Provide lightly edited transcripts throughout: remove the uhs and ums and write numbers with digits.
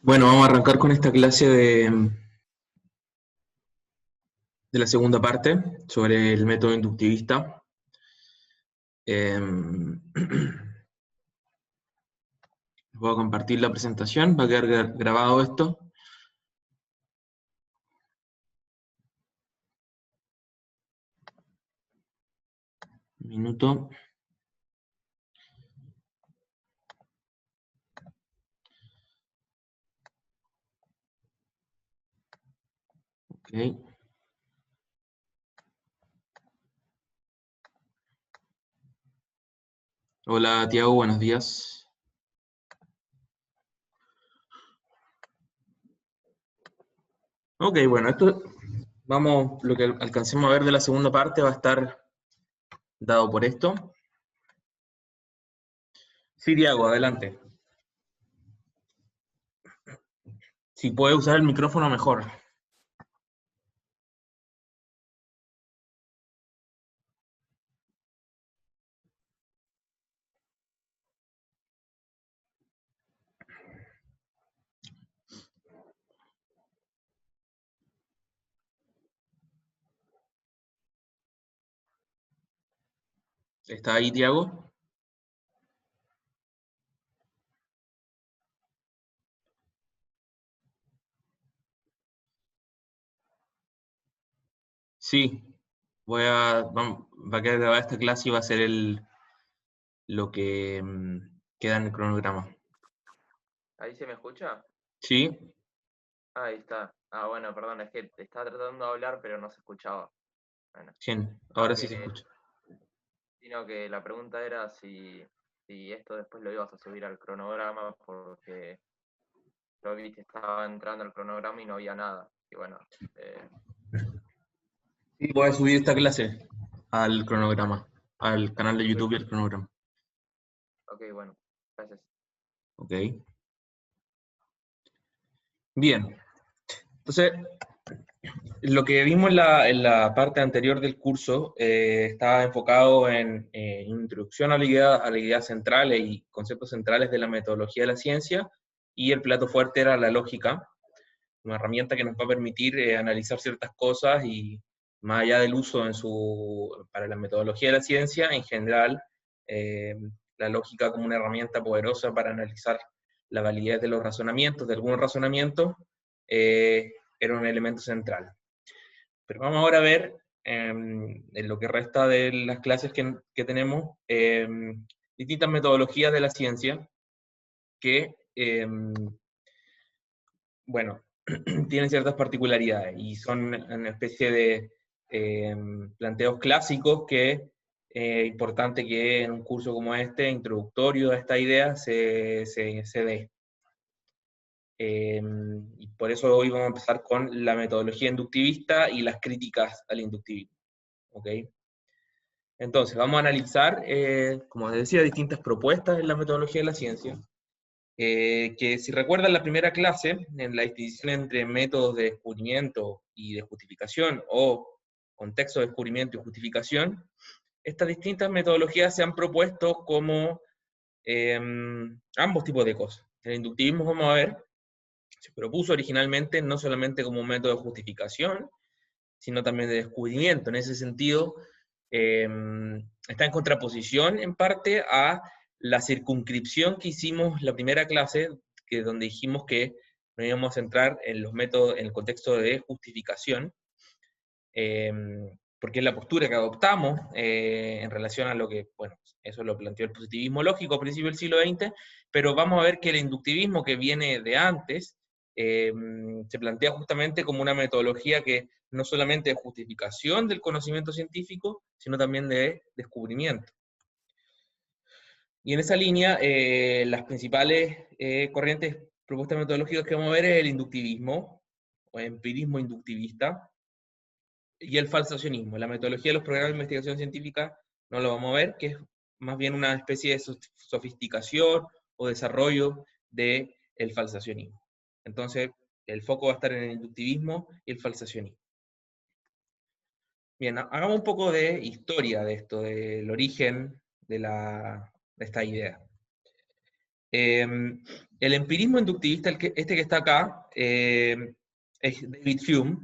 Bueno, vamos a arrancar con esta clase de la segunda parte sobre el método inductivista. Voy a compartir la presentación, va a quedar grabado esto. Un minuto. Ok. Hola, Tiago, buenos días. Ok, bueno, lo que alcancemos a ver de la segunda parte va a estar dado por esto. Sí, Tiago, adelante. Si puede usar el micrófono, mejor. ¿Está ahí, Tiago? Sí, va a quedar grabada esta clase y va a ser lo que queda en el cronograma. ¿Ahí se me escucha? Sí, Ahí está. Ah, bueno, perdón, es que estaba tratando de hablar, pero no se escuchaba. Bueno, bien, no, ahora sí se que, escucha. sino que la pregunta era si esto después lo ibas a subir al cronograma, porque lo vi que estaba entrando al cronograma y no había nada. Y bueno, eh, Sí, voy a subir esta clase al cronograma, al canal de ok, YouTube y al cronograma. ok, bueno, gracias. Ok. Bien, entonces, lo que vimos en la parte anterior del curso estaba enfocado en introducción a la idea central y conceptos centrales de la metodología de la ciencia, y el plato fuerte era la lógica, una herramienta que nos va a permitir analizar ciertas cosas y más allá del uso para la metodología de la ciencia, en general, eh, la lógica como una herramienta poderosa para analizar la validez de los razonamientos, de algunos razonamientos, era un elemento central. Pero vamos ahora a ver, en lo que resta de las clases que tenemos, distintas metodologías de la ciencia que, bueno, tienen ciertas particularidades y son una especie de planteos clásicos que es importante que en un curso como este, introductorio a esta idea, se dé. Y por eso hoy vamos a empezar con la metodología inductivista y las críticas al inductivismo. ¿Ok? Entonces, vamos a analizar, como les decía, distintas propuestas en la metodología de la ciencia, que si recuerdan la primera clase, en la distinción entre métodos de descubrimiento y de justificación, o contexto de descubrimiento y justificación, estas distintas metodologías se han propuesto como ambos tipos de cosas. El inductivismo, vamos a ver, se propuso originalmente no solamente como un método de justificación, sino también de descubrimiento. En ese sentido, eh, está en contraposición en parte a la circunscripción que hicimos la primera clase, donde dijimos que nos íbamos a centrar en los métodos, en el contexto de justificación, eh, porque es la postura que adoptamos en relación a lo que, bueno, eso lo planteó el positivismo lógico a principios del siglo XX, pero vamos a ver que el inductivismo que viene de antes eh, se plantea justamente como una metodología que no solamente de justificación del conocimiento científico, sino también de descubrimiento. Y en esa línea, las principales corrientes propuestas metodológicas que vamos a ver es el inductivismo, o empirismo inductivista, y el falsacionismo. La metodología de los programas de investigación científica no lo vamos a ver, que es más bien una especie de sofisticación o desarrollo del falsacionismo. Entonces, el foco va a estar en el inductivismo y el falsacionismo. Bien, hagamos un poco de historia de esto, del origen de esta idea. El empirismo inductivista, este que está acá, es David Hume,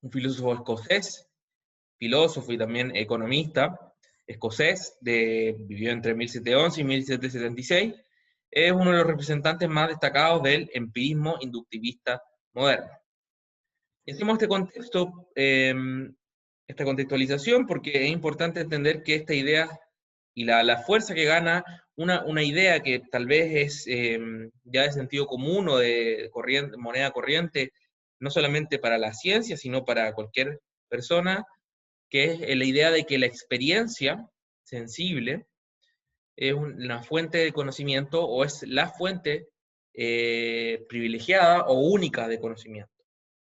un filósofo escocés, filósofo y también economista escocés, vivió entre 1711 y 1776, es uno de los representantes más destacados del empirismo inductivista moderno. Y hacemos este contexto, esta contextualización, porque es importante entender que esta idea y la fuerza que gana una idea que tal vez es ya de sentido común o de moneda corriente, no solamente para la ciencia, sino para cualquier persona, que es la idea de que la experiencia sensible es una fuente de conocimiento o es la fuente privilegiada o única de conocimiento.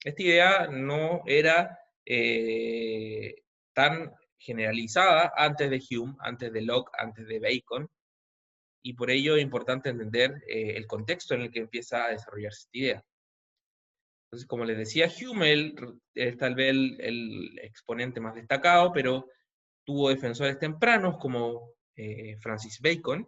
Esta idea no era tan generalizada antes de Hume, antes de Locke, antes de Bacon, y por ello es importante entender el contexto en el que empieza a desarrollarse esta idea. Entonces, como les decía, Hume es tal vez el exponente más destacado, pero tuvo defensores tempranos como Francis Bacon,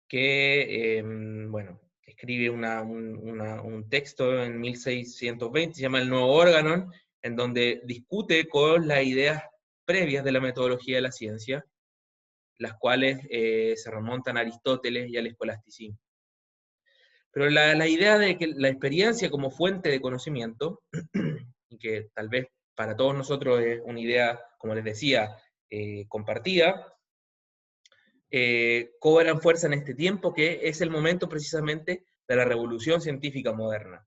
que, bueno, escribe un texto en 1620, se llama El Nuevo Organon, en donde discute con las ideas previas de la metodología de la ciencia, las cuales se remontan a Aristóteles y al escolasticismo. Pero la idea de que la experiencia como fuente de conocimiento, y que tal vez para todos nosotros es una idea, como les decía, compartida, cobran fuerza en este tiempo, que es el momento precisamente de la revolución científica moderna.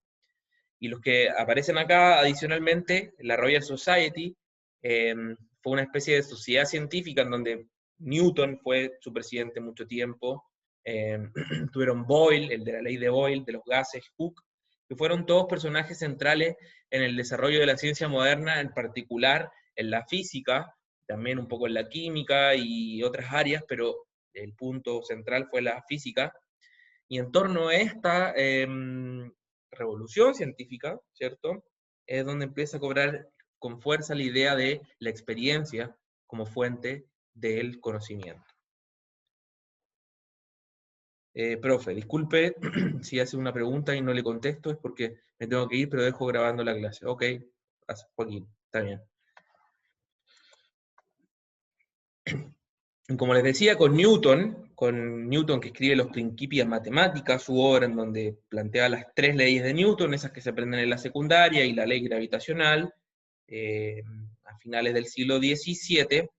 Y los que aparecen acá, adicionalmente, la Royal Society fue una especie de sociedad científica en donde Newton fue su presidente mucho tiempo, tuvieron Boyle, el de la ley de Boyle, de los gases, Hooke, que fueron todos personajes centrales en el desarrollo de la ciencia moderna, en particular en la física, también un poco en la química y otras áreas, pero el punto central fue la física. Y en torno a esta revolución científica, ¿cierto? Es donde empieza a cobrar con fuerza la idea de la experiencia como fuente del conocimiento. Profe, disculpe si hace una pregunta y no le contesto, es porque me tengo que ir, pero dejo grabando la clase. Ok, Joaquín, está bien. Como les decía, con Newton que escribe los Principia Mathematica, su obra en donde plantea las 3 leyes de Newton, esas que se aprenden en la secundaria, y la ley gravitacional, a finales del siglo XVII,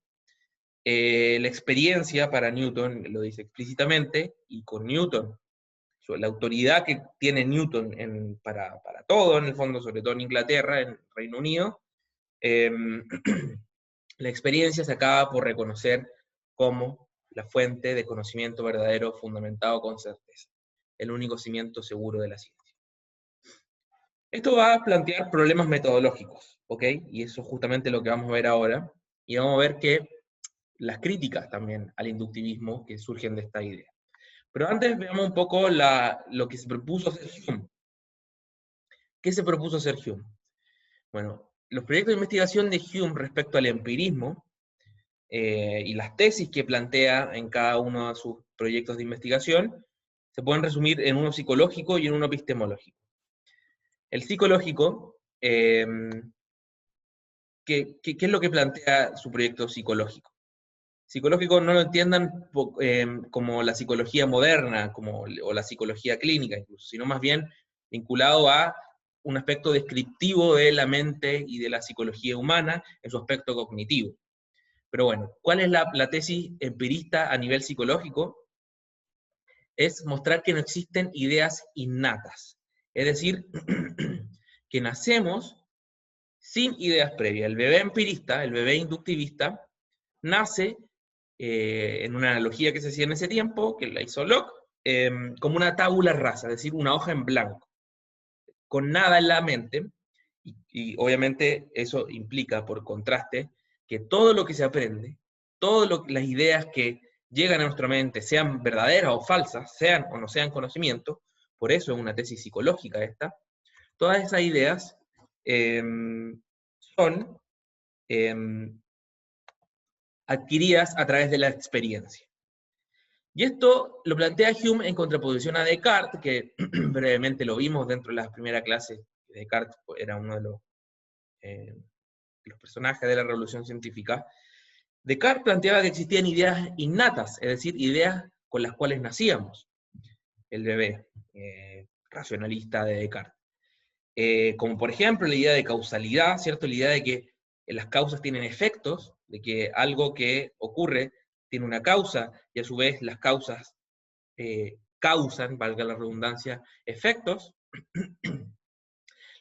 la experiencia para Newton, lo dice explícitamente, y con Newton, la autoridad que tiene Newton para todo, en el fondo, sobre todo en Inglaterra, en Reino Unido, la experiencia se acaba por reconocer como la fuente de conocimiento verdadero fundamentado con certeza, el único cimiento seguro de la ciencia. Esto va a plantear problemas metodológicos, ¿ok? Y eso es justamente lo que vamos a ver ahora, y vamos a ver que las críticas también al inductivismo que surgen de esta idea. Pero antes veamos un poco lo que se propuso hacer Hume. ¿Qué se propuso hacer Hume? Bueno, los proyectos de investigación de Hume respecto al empirismo y las tesis que plantea en cada uno de sus proyectos de investigación se pueden resumir en uno psicológico y en uno epistemológico. El psicológico, ¿qué es lo que plantea su proyecto psicológico? Psicológico no lo entiendan como la psicología moderna o la psicología clínica incluso, sino más bien vinculado a un aspecto descriptivo de la mente y de la psicología humana en su aspecto cognitivo. Pero bueno, ¿cuál es la tesis empirista a nivel psicológico? Es mostrar que no existen ideas innatas. Es decir, que nacemos sin ideas previas. El bebé empirista, el bebé inductivista, nace, en una analogía que se hacía en ese tiempo, que la hizo Locke, como una tabula rasa, es decir, una hoja en blanco, con nada en la mente, y obviamente eso implica, por contraste, que todo lo que se aprende, todas las ideas que llegan a nuestra mente, sean verdaderas o falsas, sean o no sean conocimiento, por eso es una tesis psicológica esta, todas esas ideas son adquiridas a través de la experiencia. Y esto lo plantea Hume en contraposición a Descartes, que brevemente lo vimos dentro de la primera clase. Descartes era uno de los personajes de la revolución científica. Descartes planteaba que existían ideas innatas, es decir, ideas con las cuales nacíamos, el bebé racionalista de Descartes. Como por ejemplo la idea de causalidad, ¿cierto? La idea de que las causas tienen efectos, de que algo que ocurre tiene una causa, y a su vez las causas causan, valga la redundancia, efectos.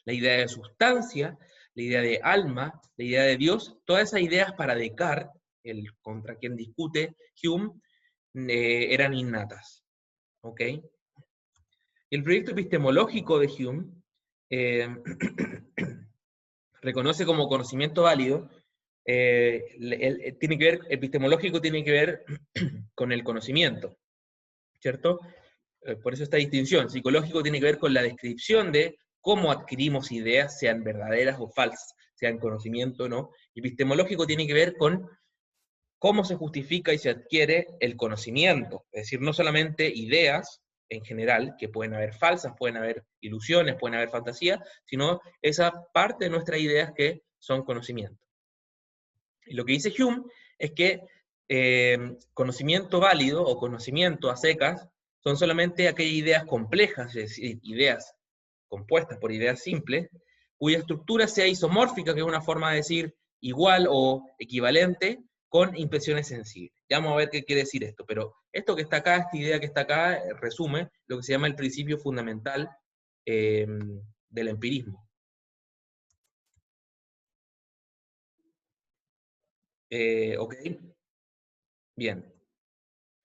La idea de sustancia, la idea de alma, la idea de Dios, todas esas ideas para Descartes, el contra quien discute Hume, eran innatas. ¿Ok? Y el proyecto epistemológico de Hume reconoce como conocimiento válido, tiene que ver, epistemológico tiene que ver con el conocimiento, ¿cierto? Por eso esta distinción. Psicológico tiene que ver con la descripción de cómo adquirimos ideas, sean verdaderas o falsas, sean conocimiento o no. Epistemológico tiene que ver con cómo se justifica y se adquiere el conocimiento, es decir, no solamente ideas en general, que pueden haber falsas, pueden haber ilusiones, pueden haber fantasías, sino esa parte de nuestras ideas que son conocimiento. Y lo que dice Hume es que conocimiento válido o conocimiento a secas son solamente aquellas ideas complejas, es decir, ideas compuestas por ideas simples, cuya estructura sea isomórfica, que es una forma de decir igual o equivalente, con impresiones sensibles. Ya vamos a ver qué quiere decir esto, pero esto que está acá, esta idea que está acá, resume lo que se llama el principio fundamental del empirismo. ¿Ok? Bien.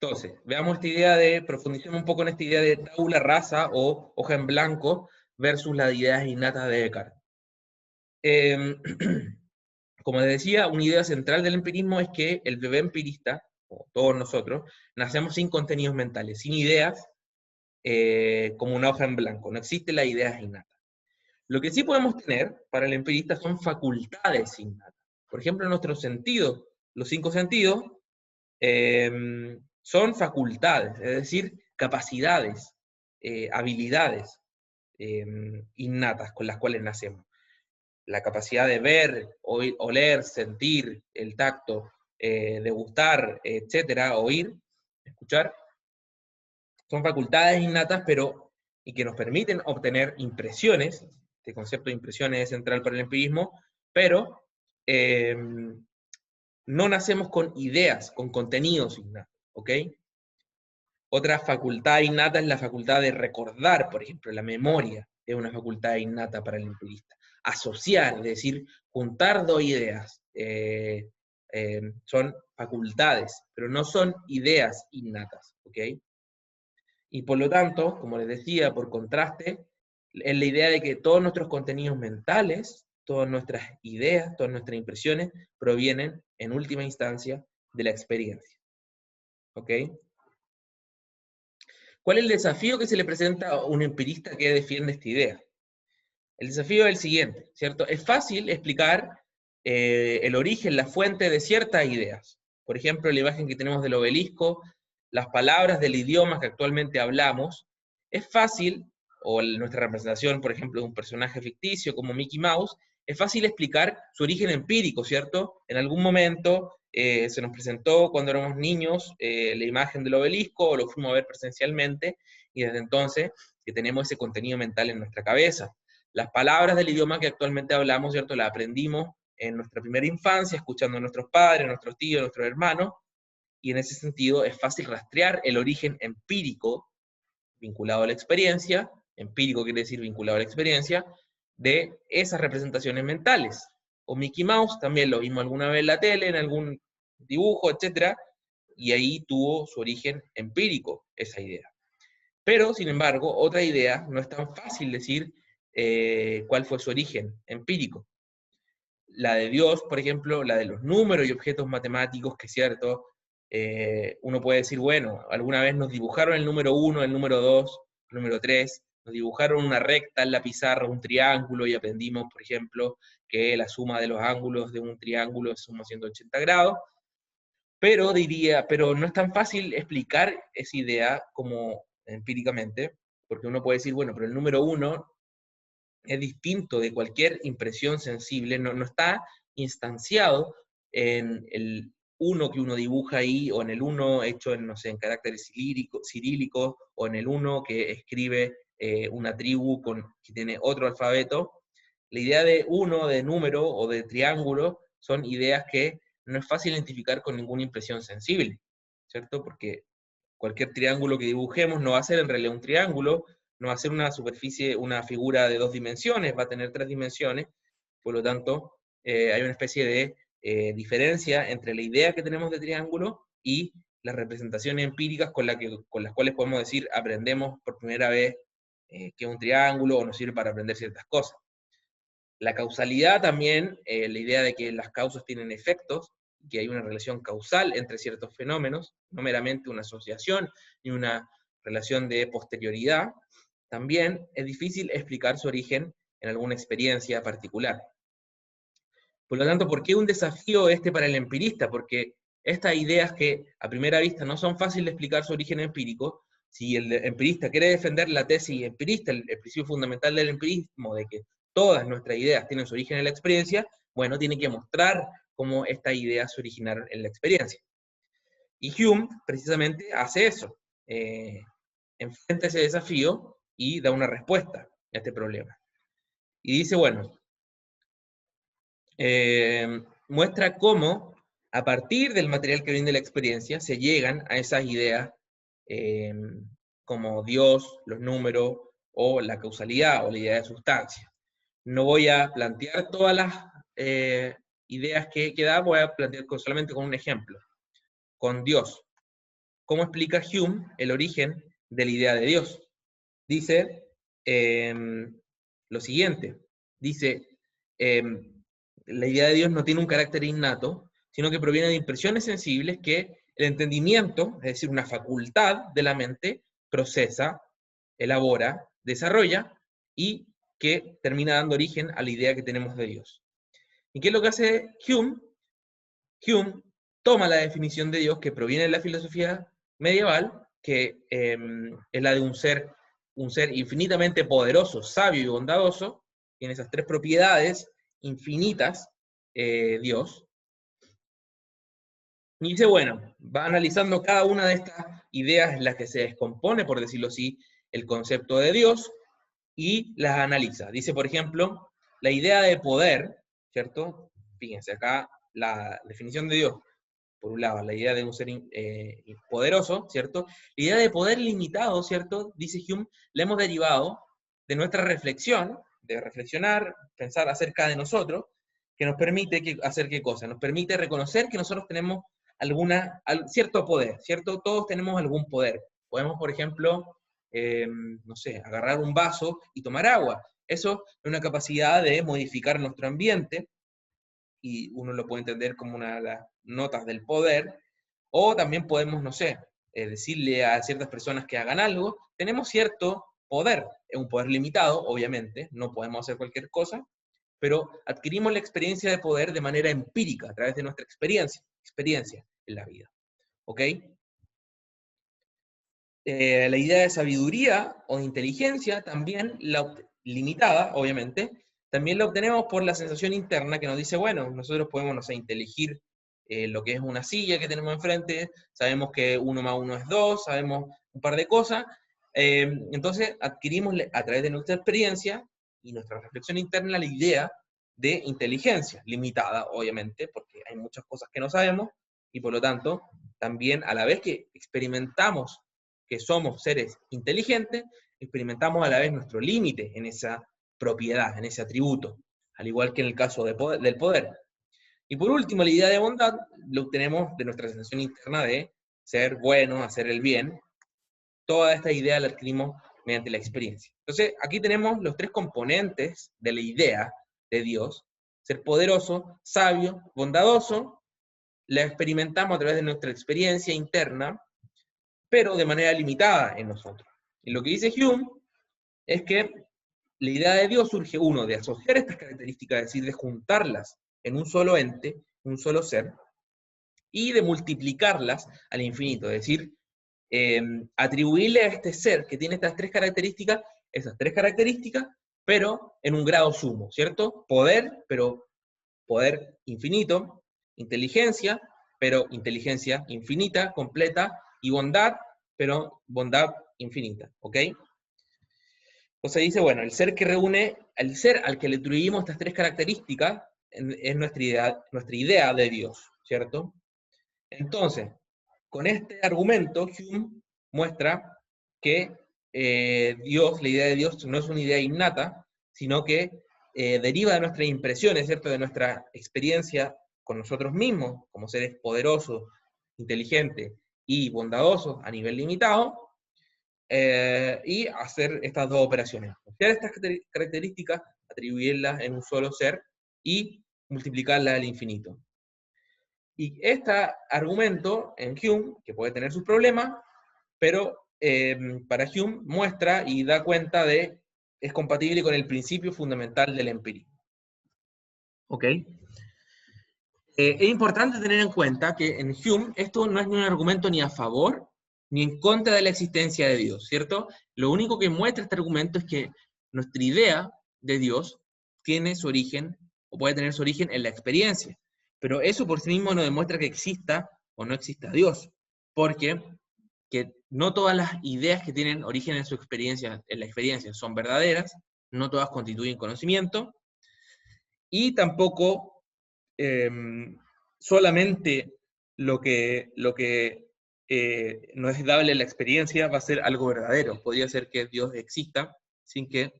Entonces, veamos esta idea profundicemos un poco en esta idea de tabula rasa o hoja en blanco versus las ideas innatas de Descartes. Como les decía, una idea central del empirismo es que el bebé empirista, o todos nosotros, nacemos sin contenidos mentales, sin ideas, como una hoja en blanco. No existen las ideas innatas. Lo que sí podemos tener para el empirista son facultades innatas. Por ejemplo, nuestros sentidos, los 5 sentidos, son facultades, es decir, capacidades, habilidades innatas con las cuales nacemos. La capacidad de ver, oler, sentir, el tacto, degustar, etcétera, oír, escuchar, son facultades innatas, pero y que nos permiten obtener impresiones. Este concepto de impresiones es central para el empirismo, pero no nacemos con ideas, con contenidos innatos, ¿ok? Otra facultad innata es la facultad de recordar, por ejemplo, la memoria es una facultad innata para el empirista. Asociar, es decir, juntar dos ideas, son facultades, pero no son ideas innatas, ¿ok? Y por lo tanto, como les decía, por contraste, es la idea de que todos nuestros contenidos mentales, todas nuestras ideas, todas nuestras impresiones, provienen, en última instancia, de la experiencia. ¿Ok? ¿Cuál es el desafío que se le presenta a un empirista que defiende esta idea? El desafío es el siguiente, ¿cierto? Es fácil explicar el origen, la fuente de ciertas ideas. Por ejemplo, la imagen que tenemos del obelisco, las palabras del idioma que actualmente hablamos. Es fácil, o nuestra representación, por ejemplo, de un personaje ficticio como Mickey Mouse, es fácil explicar su origen empírico, ¿cierto? En algún momento se nos presentó cuando éramos niños la imagen del obelisco, o lo fuimos a ver presencialmente, y desde entonces que tenemos ese contenido mental en nuestra cabeza. Las palabras del idioma que actualmente hablamos, ¿cierto? Las aprendimos en nuestra primera infancia, escuchando a nuestros padres, a nuestros tíos, a nuestros hermanos, y en ese sentido es fácil rastrear el origen empírico vinculado a la experiencia, empírico quiere decir vinculado a la experiencia, de esas representaciones mentales. O Mickey Mouse, también lo vimos alguna vez en la tele, en algún dibujo, etc., y ahí tuvo su origen empírico esa idea. Pero, sin embargo, otra idea no es tan fácil decir cuál fue su origen empírico. La de Dios, por ejemplo, la de los números y objetos matemáticos, que es cierto, uno puede decir, bueno, alguna vez nos dibujaron el número 1, el número 2, el número 3, nos dibujaron una recta en la pizarra, un triángulo, y aprendimos, por ejemplo, que la suma de los ángulos de un triángulo es suma 180 grados. pero no es tan fácil explicar esa idea como empíricamente, porque uno puede decir, bueno, pero el número 1 es distinto de cualquier impresión sensible, no está instanciado en el 1 que uno dibuja ahí, o en el 1 hecho en, no sé, en caracteres cirílicos, o en el 1 que escribe una tribu que tiene otro alfabeto. La idea de 1, de número o de triángulo, son ideas que no es fácil identificar con ninguna impresión sensible, ¿cierto? Porque cualquier triángulo que dibujemos no va a ser en realidad un triángulo, no va a ser una superficie, una figura de 2 dimensiones, va a tener 3 dimensiones, por lo tanto, hay una especie de diferencia entre la idea que tenemos de triángulo y las representaciones empíricas con las cuales podemos decir, aprendemos por primera vez que es un triángulo o nos sirve para aprender ciertas cosas. La causalidad también, la idea de que las causas tienen efectos, que hay una relación causal entre ciertos fenómenos, no meramente una asociación ni una relación de posterioridad, también es difícil explicar su origen en alguna experiencia particular. Por lo tanto, ¿por qué un desafío para el empirista? Porque estas ideas que a primera vista no son fáciles de explicar su origen empírico, si el empirista quiere defender la tesis empirista, el principio fundamental del empirismo, de que todas nuestras ideas tienen su origen en la experiencia, bueno, tiene que mostrar cómo estas ideas se originaron en la experiencia. Y Hume, precisamente, hace eso. Enfrenta ese desafío y da una respuesta a este problema. Y dice, bueno, muestra cómo, a partir del material que viene de la experiencia, se llegan a esas ideas como Dios, los números, o la causalidad, o la idea de sustancia. No voy a plantear todas las ideas que da, voy a plantear solamente con un ejemplo. Con Dios. ¿Cómo explica Hume el origen de la idea de Dios? Dice lo siguiente. Dice, la idea de Dios no tiene un carácter innato, sino que proviene de impresiones sensibles que el entendimiento, es decir, una facultad de la mente, procesa, elabora, desarrolla, y que termina dando origen a la idea que tenemos de Dios. ¿Y qué es lo que hace Hume? Hume toma la definición de Dios que proviene de la filosofía medieval, que es la de un ser infinitamente poderoso, sabio y bondadoso, tiene esas 3 propiedades infinitas, Dios, y dice, bueno, va analizando cada una de estas ideas en las que se descompone, por decirlo así, el concepto de Dios, y las analiza. Dice, por ejemplo, la idea de poder, ¿cierto? Fíjense, acá la definición de Dios, por un lado, la idea de un ser poderoso, ¿cierto? La idea de poder limitado, ¿cierto? Dice Hume, la hemos derivado de nuestra reflexión, de reflexionar, pensar acerca de nosotros, que nos permite hacer qué cosa, nos permite reconocer que nosotros tenemos cierto poder, ¿cierto? Todos tenemos algún poder. Podemos, por ejemplo, no sé, agarrar un vaso y tomar agua. Eso es una capacidad de modificar nuestro ambiente, y uno lo puede entender como una de las notas del poder, o también podemos, no sé, decirle a ciertas personas que hagan algo. Tenemos cierto poder, es un poder limitado, obviamente, no podemos hacer cualquier cosa, pero adquirimos la experiencia de poder de manera empírica, a través de nuestra experiencia en la vida. ¿Ok? La idea de sabiduría o de inteligencia también, limitada, obviamente, también la obtenemos por la sensación interna que nos dice, bueno, nosotros podemos, no sé, inteligir lo que es una silla que tenemos enfrente, sabemos que 1 más 1 es 2, sabemos un par de cosas, entonces adquirimos a través de nuestra experiencia y nuestra reflexión interna la idea de inteligencia, limitada, obviamente, porque hay muchas cosas que no sabemos, y por lo tanto, también a la vez que experimentamos que somos seres inteligentes, experimentamos a la vez nuestro límite en esa propiedad, en ese atributo, al igual que en el caso del poder. Y por último, la idea de bondad lo obtenemos de nuestra sensación interna de ser buenos, hacer el bien. Toda esta idea la adquirimos mediante la experiencia. Entonces, aquí tenemos los 3 componentes de la idea de Dios: ser poderoso, sabio, bondadoso. La experimentamos a través de nuestra experiencia interna, pero de manera limitada en nosotros. Y lo que dice Hume es que la idea de Dios surge, uno, de asociar estas características, es decir, de juntarlas en un solo ente, un solo ser, y de multiplicarlas al infinito, es decir, atribuirle a este ser que tiene estas tres características, pero en un grado sumo, ¿cierto? Poder, pero poder infinito, inteligencia, pero inteligencia infinita, completa, y bondad, pero bondad infinita, ¿ok? Entonces dice, bueno, el ser al que le atribuimos estas tres características es nuestra idea de Dios, ¿cierto? Entonces, con este argumento, Hume muestra que la idea de Dios no es una idea innata, sino que deriva de nuestras impresiones, ¿cierto? De nuestra experiencia con nosotros mismos, como seres poderosos, inteligentes y bondadosos a nivel limitado, y hacer estas dos operaciones. Copiar estas características, atribuirlas en un solo ser y multiplicarlas al infinito. Y este argumento en Hume, que puede tener sus problemas, pero para Hume muestra y da cuenta es compatible con el principio fundamental del empirismo. ¿Ok? Es importante tener en cuenta que en Hume esto no es ni un argumento ni a favor ni en contra de la existencia de Dios, ¿cierto? Lo único que muestra este argumento es que nuestra idea de Dios tiene su origen, o puede tener su origen en la experiencia, pero eso por sí mismo no demuestra que exista o no exista Dios, porque que no todas las ideas que tienen origen en la experiencia son verdaderas, no todas constituyen conocimiento, y tampoco solamente lo que no es dable en la experiencia va a ser algo verdadero. Podría ser que Dios exista sin que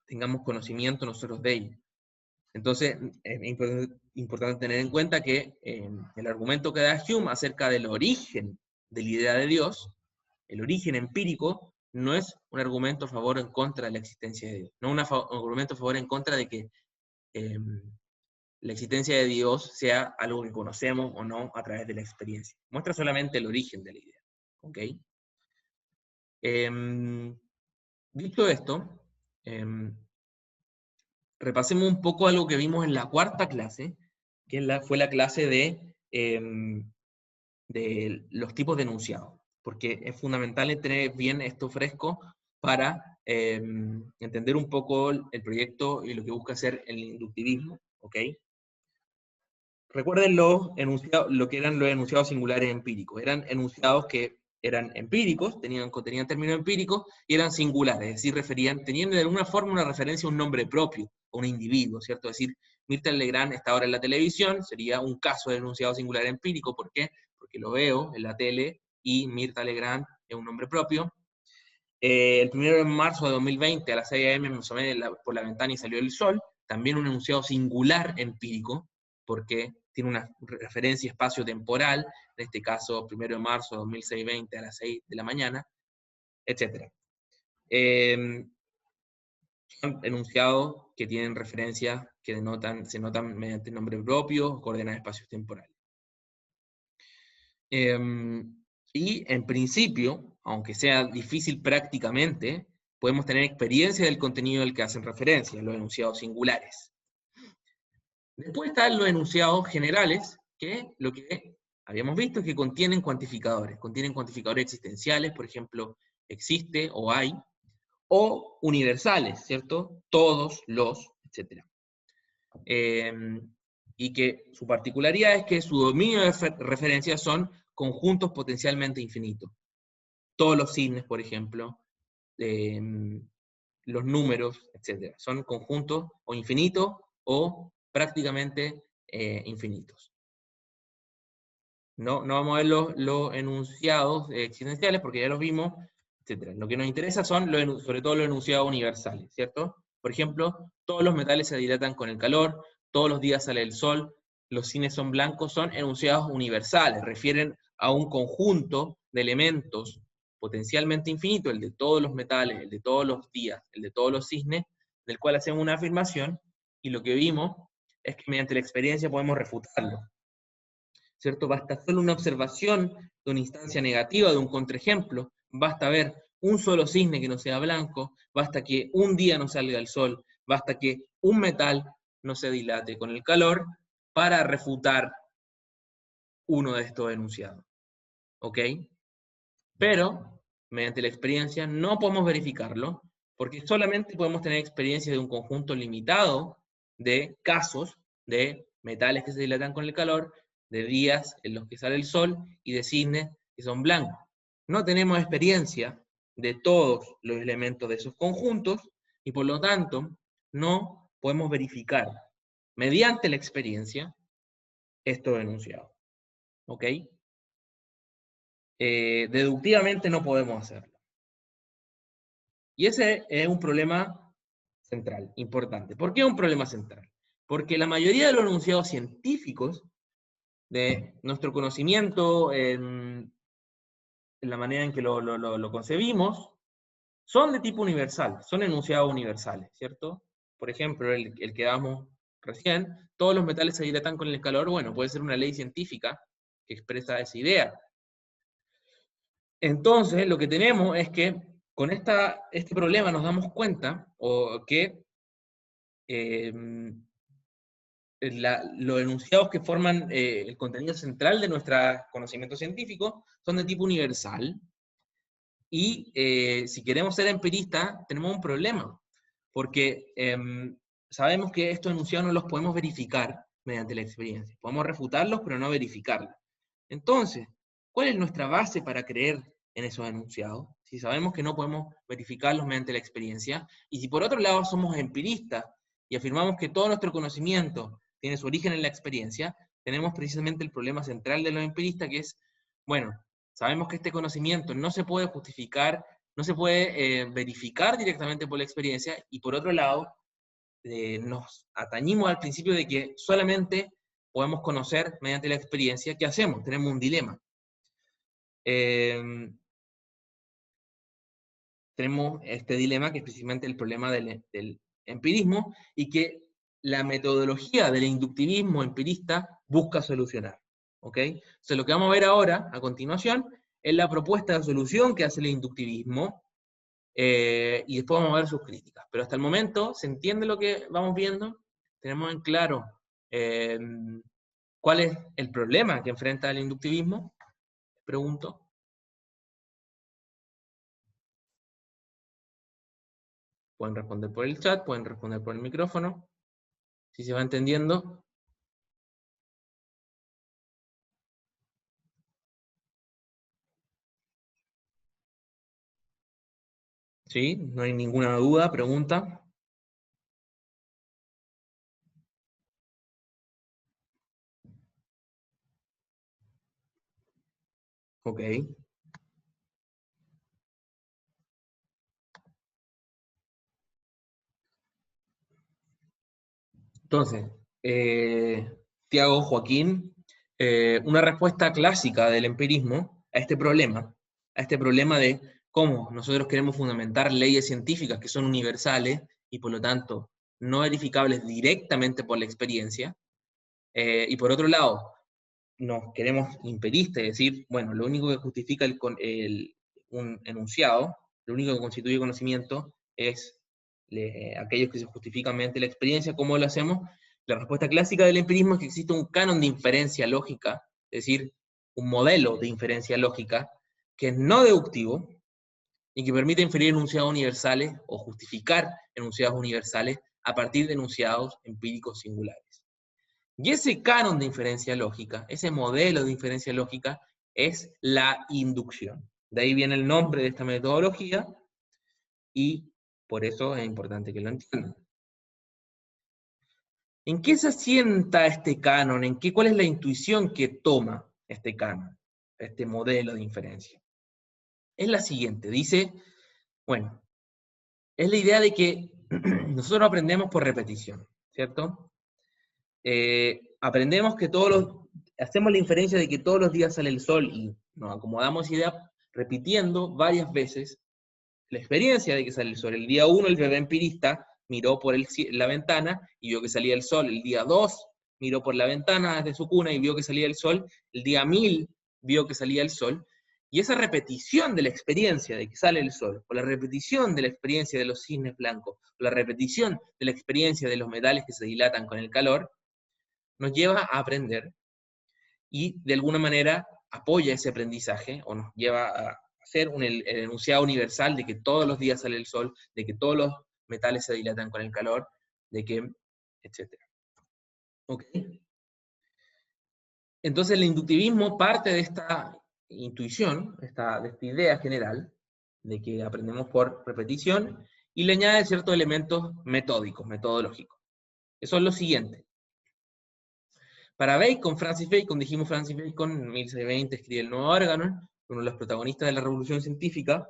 tengamos conocimiento nosotros de ello. Entonces, es importante tener en cuenta que el argumento que da Hume acerca del origen de la idea de Dios, el origen empírico, no es un argumento a favor o en contra de la existencia de Dios. No un argumento a favor o en contra de que la existencia de Dios sea algo que conocemos o no a través de la experiencia. Muestra solamente el origen de la idea. ¿Ok? Dicho esto, repasemos un poco algo que vimos en la cuarta clase, que fue la clase de los tipos de enunciados, porque es fundamental tener bien esto fresco para entender un poco el proyecto y lo que busca hacer el inductivismo. ¿Ok? Recuerden lo que eran los enunciados singulares empíricos. Eran enunciados que eran empíricos, contenían términos empíricos, y eran singulares, es decir, tenían de alguna forma una referencia a un nombre propio, a un individuo, ¿cierto? Es decir, Mirta Legrand está ahora en la televisión, sería un caso de enunciado singular empírico. ¿Por qué? Porque lo veo en la tele, y Mirta Legrand es un nombre propio. El 1 de marzo de 2020, a las 6 a.m., me asomé por la ventana y salió el sol, también un enunciado singular empírico, porque tiene una referencia espacio-temporal, en este caso 1 de marzo de 2020 a las 6 de la mañana, etc. Son enunciados que tienen referencias que se notan mediante nombre propio o coordenadas espacios temporales. Y en principio, aunque sea difícil prácticamente, podemos tener experiencia del contenido al que hacen referencia, los enunciados singulares. Después están los enunciados generales, que lo que habíamos visto es que contienen cuantificadores existenciales, por ejemplo, existe o hay, o universales, ¿cierto? Todos, los, etc. Y que su particularidad es que su dominio de referencia son conjuntos potencialmente infinitos. Todos los signos, por ejemplo, los números, etc. Son conjuntos o infinitos o prácticamente infinitos. No vamos a ver los enunciados existenciales porque ya los vimos, etc. Lo que nos interesa son sobre todo los enunciados universales, ¿cierto? Por ejemplo, todos los metales se dilatan con el calor, todos los días sale el sol, los cines son blancos, son enunciados universales, refieren a un conjunto de elementos potencialmente infinito, el de todos los metales, el de todos los días, el de todos los cisnes, del cual hacemos una afirmación, y lo que vimos es que mediante la experiencia podemos refutarlo, ¿cierto? Basta solo una observación de una instancia negativa, de un contraejemplo, basta ver un solo cisne que no sea blanco, basta que un día no salga el sol, basta que un metal no se dilate con el calor, para refutar uno de estos enunciados. ¿Ok? Pero, mediante la experiencia, no podemos verificarlo, porque solamente podemos tener experiencia de un conjunto limitado de casos de metales que se dilatan con el calor, de días en los que sale el sol, y de cisnes que son blancos. No tenemos experiencia de todos los elementos de esos conjuntos, y por lo tanto, no podemos verificar, mediante la experiencia, estos enunciados. ¿Ok? Deductivamente no podemos hacerlo. Y ese es un problema central, importante. ¿Por qué es un problema central? Porque la mayoría de los enunciados científicos de nuestro conocimiento, en la manera en que lo concebimos, son de tipo universal, son enunciados universales, ¿cierto? Por ejemplo, el que damos recién, todos los metales se dilatan con el calor, bueno, puede ser una ley científica que expresa esa idea. Entonces, lo que tenemos es que con este problema nos damos cuenta que los enunciados que forman el contenido central de nuestro conocimiento científico son de tipo universal, y si queremos ser empiristas tenemos un problema, porque sabemos que estos enunciados no los podemos verificar mediante la experiencia. Podemos refutarlos, pero no verificarlos. Entonces, ¿cuál es nuestra base para creer en esos enunciados? Si sabemos que no podemos verificarlos mediante la experiencia, y si por otro lado somos empiristas y afirmamos que todo nuestro conocimiento tiene su origen en la experiencia, tenemos precisamente el problema central de los empiristas, que es, bueno, sabemos que este conocimiento no se puede justificar, no se puede verificar directamente por la experiencia, y por otro lado, nos atañimos al principio de que solamente podemos conocer mediante la experiencia. ¿Qué hacemos? Tenemos un dilema. Tenemos este dilema que es precisamente el problema del empirismo, y que la metodología del inductivismo empirista busca solucionar. ¿Ok? Entonces lo que vamos a ver ahora, a continuación, es la propuesta de solución que hace el inductivismo, y después vamos a ver sus críticas. Pero hasta el momento, ¿se entiende lo que vamos viendo? Tenemos en claro cuál es el problema que enfrenta el inductivismo. Pregunto. Pueden responder por el chat, pueden responder por el micrófono, si se va entendiendo. ¿Sí? No hay ninguna duda, pregunta. Ok. Entonces, Tiago, Joaquín, una respuesta clásica del empirismo a este problema de cómo nosotros queremos fundamentar leyes científicas que son universales y por lo tanto no verificables directamente por la experiencia, y por otro lado, nos queremos empiristas, es decir, bueno, lo único que justifica un enunciado, lo único que constituye conocimiento es aquellos que se justifican mediante la experiencia. ¿Cómo lo hacemos? La respuesta clásica del empirismo es que existe un canon de inferencia lógica, es decir, un modelo de inferencia lógica que es no deductivo y que permite inferir enunciados universales o justificar enunciados universales a partir de enunciados empíricos singulares. Y ese canon de inferencia lógica, ese modelo de inferencia lógica, es la inducción. De ahí viene el nombre de esta metodología, y por eso es importante que lo entiendan. ¿En qué se asienta este canon? ¿Cuál es la intuición que toma este canon, este modelo de inferencia? Es la siguiente, dice, bueno, es la idea de que nosotros aprendemos por repetición, ¿cierto? Aprendemos que hacemos la inferencia de que todos los días sale el sol, y nos acomodamos idea repitiendo varias veces la experiencia de que sale el sol. El día 1 el bebé empirista miró por la ventana y vio que salía el sol. El día 2 miró por la ventana desde su cuna y vio que salía el sol. El día 1000 vio que salía el sol. Y esa repetición de la experiencia de que sale el sol, o la repetición de la experiencia de los cisnes blancos, o la repetición de la experiencia de los metales que se dilatan con el calor, nos lleva a aprender. y de alguna manera apoya ese aprendizaje, o nos lleva a hacer el enunciado universal de que todos los días sale el sol, de que todos los metales se dilatan con el calor, de que, etc. ¿Ok? Entonces el inductivismo parte de esta intuición, de esta idea general, de que aprendemos por repetición, y le añade ciertos elementos metódicos, metodológicos. Eso es lo siguiente. Para Bacon, Francis Bacon, dijimos Francis Bacon, en 1620 escribe el Nuevo Organon, uno de los protagonistas de la Revolución Científica.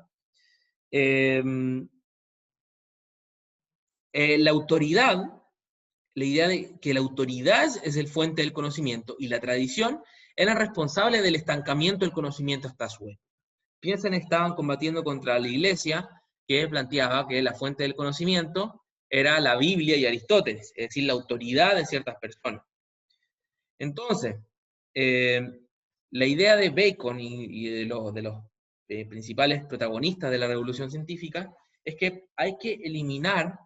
La autoridad, la idea de que la autoridad es el fuente del conocimiento y la tradición era responsable del estancamiento del conocimiento hasta su época. Piensen, estaban combatiendo contra la Iglesia, que planteaba que la fuente del conocimiento era la Biblia y Aristóteles, es decir, la autoridad de ciertas personas. Entonces, la idea de Bacon y de los principales protagonistas de la Revolución Científica es que hay que eliminar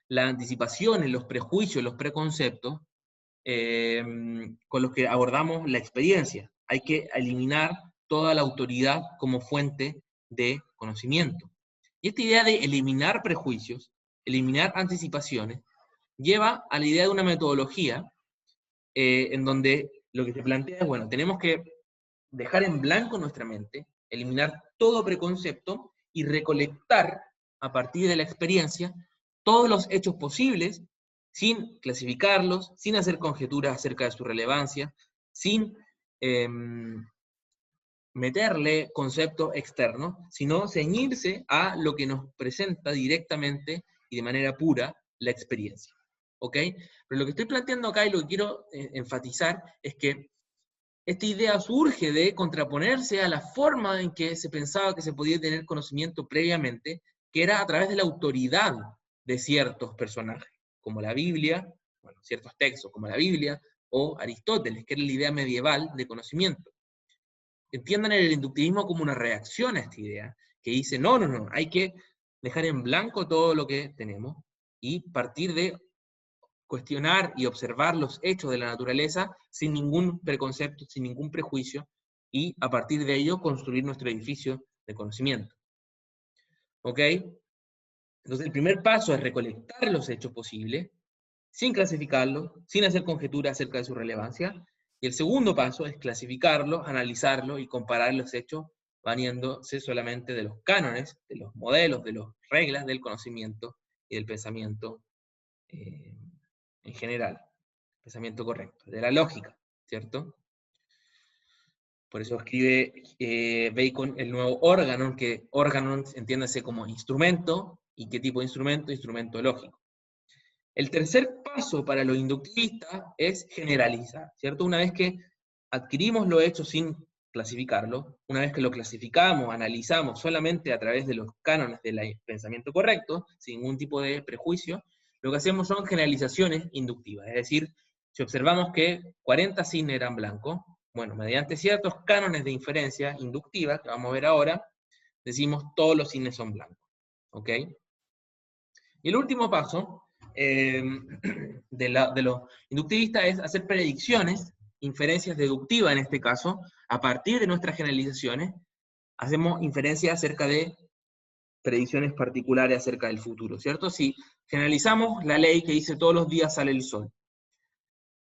las anticipaciones, los prejuicios, los preconceptos con los que abordamos la experiencia. Hay que eliminar toda la autoridad como fuente de conocimiento. Y esta idea de eliminar prejuicios, eliminar anticipaciones, lleva a la idea de una metodología en donde lo que se plantea es, bueno, tenemos que dejar en blanco nuestra mente, eliminar todo preconcepto y recolectar a partir de la experiencia todos los hechos posibles sin clasificarlos, sin hacer conjeturas acerca de su relevancia, sin meterle conceptos externos, sino ceñirse a lo que nos presenta directamente y de manera pura la experiencia. ¿Ok? Pero lo que estoy planteando acá y lo que quiero enfatizar es que esta idea surge de contraponerse a la forma en que se pensaba que se podía tener conocimiento previamente, que era a través de la autoridad de ciertos personajes, como la Biblia, bueno, ciertos textos como la Biblia, o Aristóteles, que era la idea medieval de conocimiento. Entiendan el inductivismo como una reacción a esta idea, que dice, no, hay que dejar en blanco todo lo que tenemos y partir de cuestionar y observar los hechos de la naturaleza sin ningún preconcepto, sin ningún prejuicio, y a partir de ello construir nuestro edificio de conocimiento. ¿Ok? Entonces el primer paso es recolectar los hechos posibles, sin clasificarlos, sin hacer conjeturas acerca de su relevancia, y el segundo paso es clasificarlos, analizarlos y comparar los hechos valiéndose solamente de los cánones, de los modelos, de las reglas del conocimiento y del pensamiento en general, pensamiento correcto, de la lógica, ¿cierto? Por eso escribe Bacon el nuevo órgano, que órgano entiéndase como instrumento, y qué tipo de instrumento, instrumento lógico. El tercer paso para los inductivistas es generalizar, ¿cierto? Una vez que adquirimos los hechos sin clasificarlo, una vez que lo clasificamos, analizamos solamente a través de los cánones del pensamiento correcto, sin ningún tipo de prejuicio, lo que hacemos son generalizaciones inductivas, es decir, si observamos que 40 cisnes eran blancos, bueno, mediante ciertos cánones de inferencia inductiva, que vamos a ver ahora, decimos todos los cisnes son blancos, ¿ok? Y el último paso de los inductivistas es hacer predicciones, inferencias deductivas en este caso, a partir de nuestras generalizaciones, hacemos inferencias acerca de predicciones particulares acerca del futuro, ¿cierto? Si generalizamos la ley que dice todos los días sale el sol,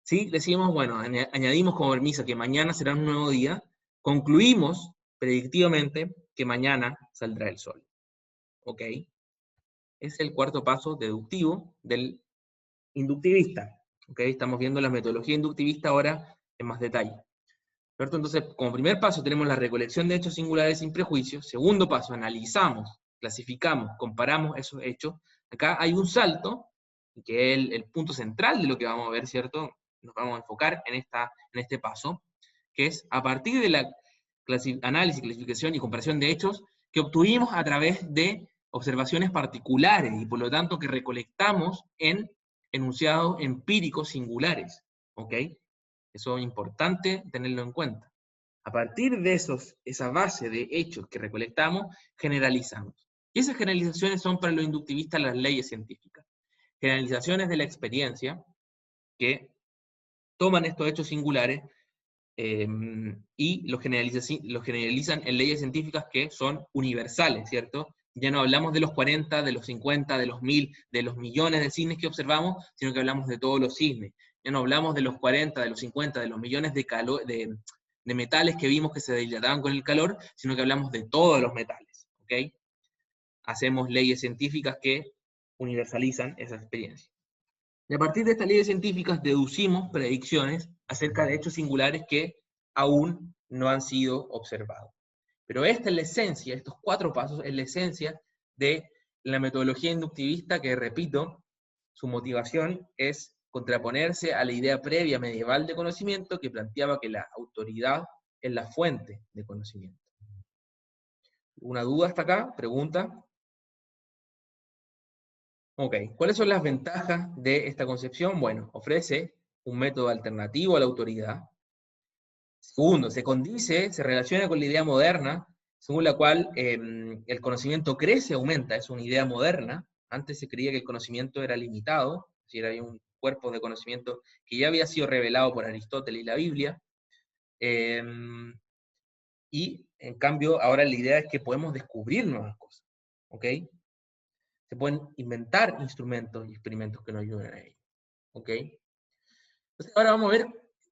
¿sí? Decimos, bueno, añadimos como premisa que mañana será un nuevo día, concluimos predictivamente que mañana saldrá el sol, ¿ok? Es el cuarto paso deductivo del inductivista. ¿Okay? Estamos viendo la metodología inductivista ahora en más detalle. ¿Cierto? Entonces, como primer paso tenemos la recolección de hechos singulares sin prejuicios. Segundo paso, analizamos, clasificamos, comparamos esos hechos. Acá hay un salto, que es el punto central de lo que vamos a ver, ¿cierto? Nos vamos a enfocar en este paso, que es a partir de la análisis, clasificación y comparación de hechos que obtuvimos a través de observaciones particulares y por lo tanto que recolectamos en enunciados empíricos singulares, ¿ok? Eso es importante tenerlo en cuenta. A partir de esa base de hechos que recolectamos, generalizamos. Y esas generalizaciones son para los inductivistas las leyes científicas. Generalizaciones de la experiencia que toman estos hechos singulares y los generalizan en leyes científicas que son universales, ¿cierto? Ya no hablamos de los 40, de los 50, de los 1000, de los millones de cisnes que observamos, sino que hablamos de todos los cisnes. Ya no hablamos de los 40, de los 50, de los millones de metales que vimos que se dilataban con el calor, sino que hablamos de todos los metales, ¿ok? Hacemos leyes científicas que universalizan esa experiencia. Y a partir de estas leyes científicas deducimos predicciones acerca de hechos singulares que aún no han sido observados. Pero esta es la esencia, estos 4 pasos, es la esencia de la metodología inductivista que, repito, su motivación es contraponerse a la idea previa medieval de conocimiento que planteaba que la autoridad es la fuente de conocimiento. ¿Una duda hasta acá? ¿Pregunta? Ok, ¿cuáles son las ventajas de esta concepción? Bueno, ofrece un método alternativo a la autoridad. Segundo, se condice, se relaciona con la idea moderna, según la cual el conocimiento crece, aumenta, es una idea moderna. Antes se creía que el conocimiento era limitado, es decir, había un cuerpo de conocimiento que ya había sido revelado por Aristóteles y la Biblia. Y, en cambio, ahora la idea es que podemos descubrir nuevas cosas, ¿ok? Se pueden inventar instrumentos y experimentos que nos ayuden a ello, ¿ok? Entonces ahora vamos a ver,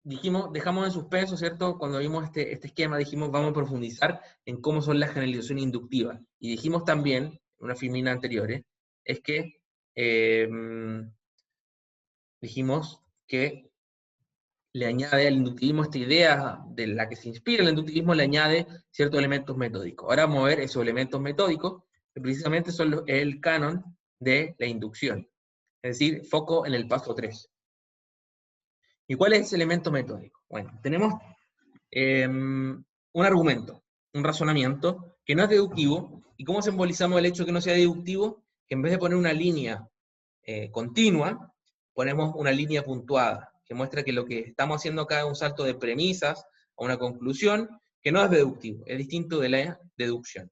dijimos, dejamos en suspenso, ¿cierto? Cuando vimos este esquema, dijimos, vamos a profundizar en cómo son las generalizaciones inductivas. Y dijimos también, en una filmina anterior, es que dijimos que le añade al inductivismo esta idea de la que se inspira el inductivismo, le añade ciertos elementos metódicos. Ahora vamos a ver esos elementos metódicos, que precisamente son el canon de la inducción. Es decir, foco en el paso 3. ¿Y cuál es ese elemento metódico? Bueno, tenemos un argumento, un razonamiento que no es deductivo. ¿Y cómo simbolizamos el hecho de que no sea deductivo? Que en vez de poner una línea continua, ponemos una línea puntuada, que muestra que lo que estamos haciendo acá es un salto de premisas a una conclusión que no es deductivo, es distinto de la deducción.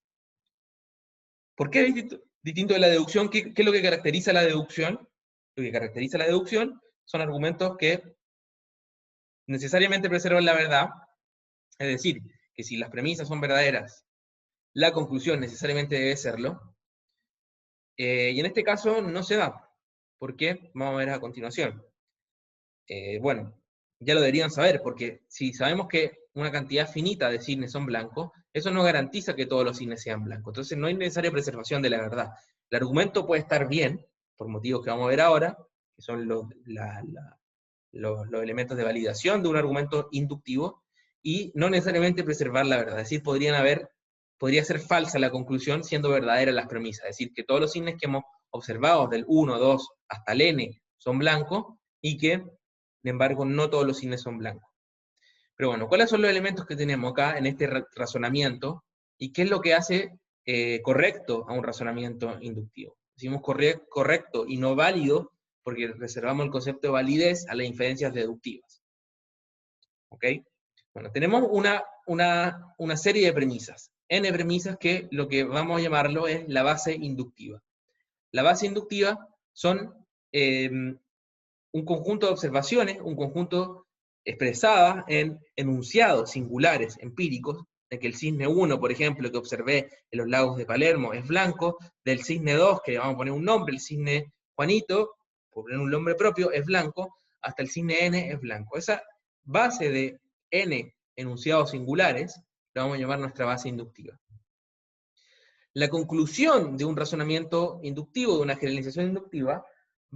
¿Por qué es distinto de la deducción? ¿Qué es lo que caracteriza la deducción? Lo que caracteriza la deducción son argumentos que necesariamente preservan la verdad, es decir, que si las premisas son verdaderas, la conclusión necesariamente debe serlo, y en este caso no se da. ¿Por qué? Vamos a ver a continuación. Bueno, ya lo deberían saber, porque si sabemos que una cantidad finita de cisnes son blancos, eso no garantiza que todos los cisnes sean blancos. Entonces no hay necesaria preservación de la verdad. El argumento puede estar bien, por motivos que vamos a ver ahora, que son los elementos de validación de un argumento inductivo, y no necesariamente preservar la verdad. Es decir, podría ser falsa la conclusión siendo verdadera las premisas. Es decir, que todos los cisnes que hemos observado del 1, 2 hasta el n son blancos, y que, sin embargo, no todos los cisnes son blancos. Pero bueno, ¿cuáles son los elementos que tenemos acá en este razonamiento? ¿Y qué es lo que hace correcto a un razonamiento inductivo? Decimos correcto y no válido porque reservamos el concepto de validez a las inferencias deductivas. ¿Ok? Bueno, tenemos una serie de premisas, n premisas, que lo que vamos a llamarlo es la base inductiva. La base inductiva son un conjunto de observaciones, un conjunto expresadas en enunciados singulares, empíricos, de que el cisne 1, por ejemplo, que observé en los lagos de Palermo, es blanco, del cisne 2, que le vamos a poner un nombre, el cisne Juanito, por poner un nombre propio, es blanco, hasta el cisne n es blanco. Esa base de n enunciados singulares la vamos a llamar nuestra base inductiva. La conclusión de un razonamiento inductivo, de una generalización inductiva,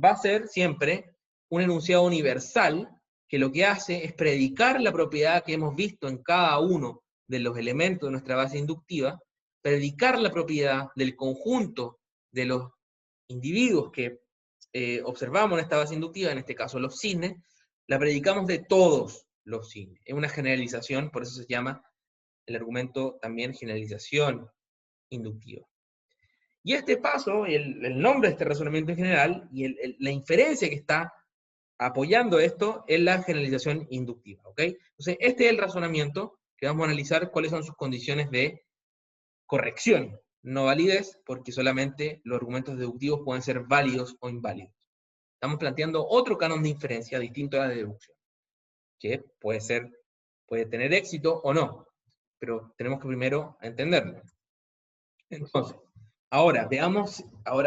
va a ser siempre un enunciado universal que lo que hace es predicar la propiedad que hemos visto en cada uno de los elementos de nuestra base inductiva, predicar la propiedad del conjunto de los individuos que observamos en esta base inductiva, en este caso los cisnes, la predicamos de todos los cisnes. Es una generalización, por eso se llama el argumento también generalización inductiva. Y este paso, el nombre de este razonamiento en general, y la inferencia que está apoyando esto es la generalización inductiva, ¿ok? Entonces, este es el razonamiento que vamos a analizar cuáles son sus condiciones de corrección, no validez, porque solamente los argumentos deductivos pueden ser válidos o inválidos. Estamos planteando otro canon de inferencia distinto a la deducción. que puede tener éxito o no, pero tenemos que primero entenderlo. Entonces, ahora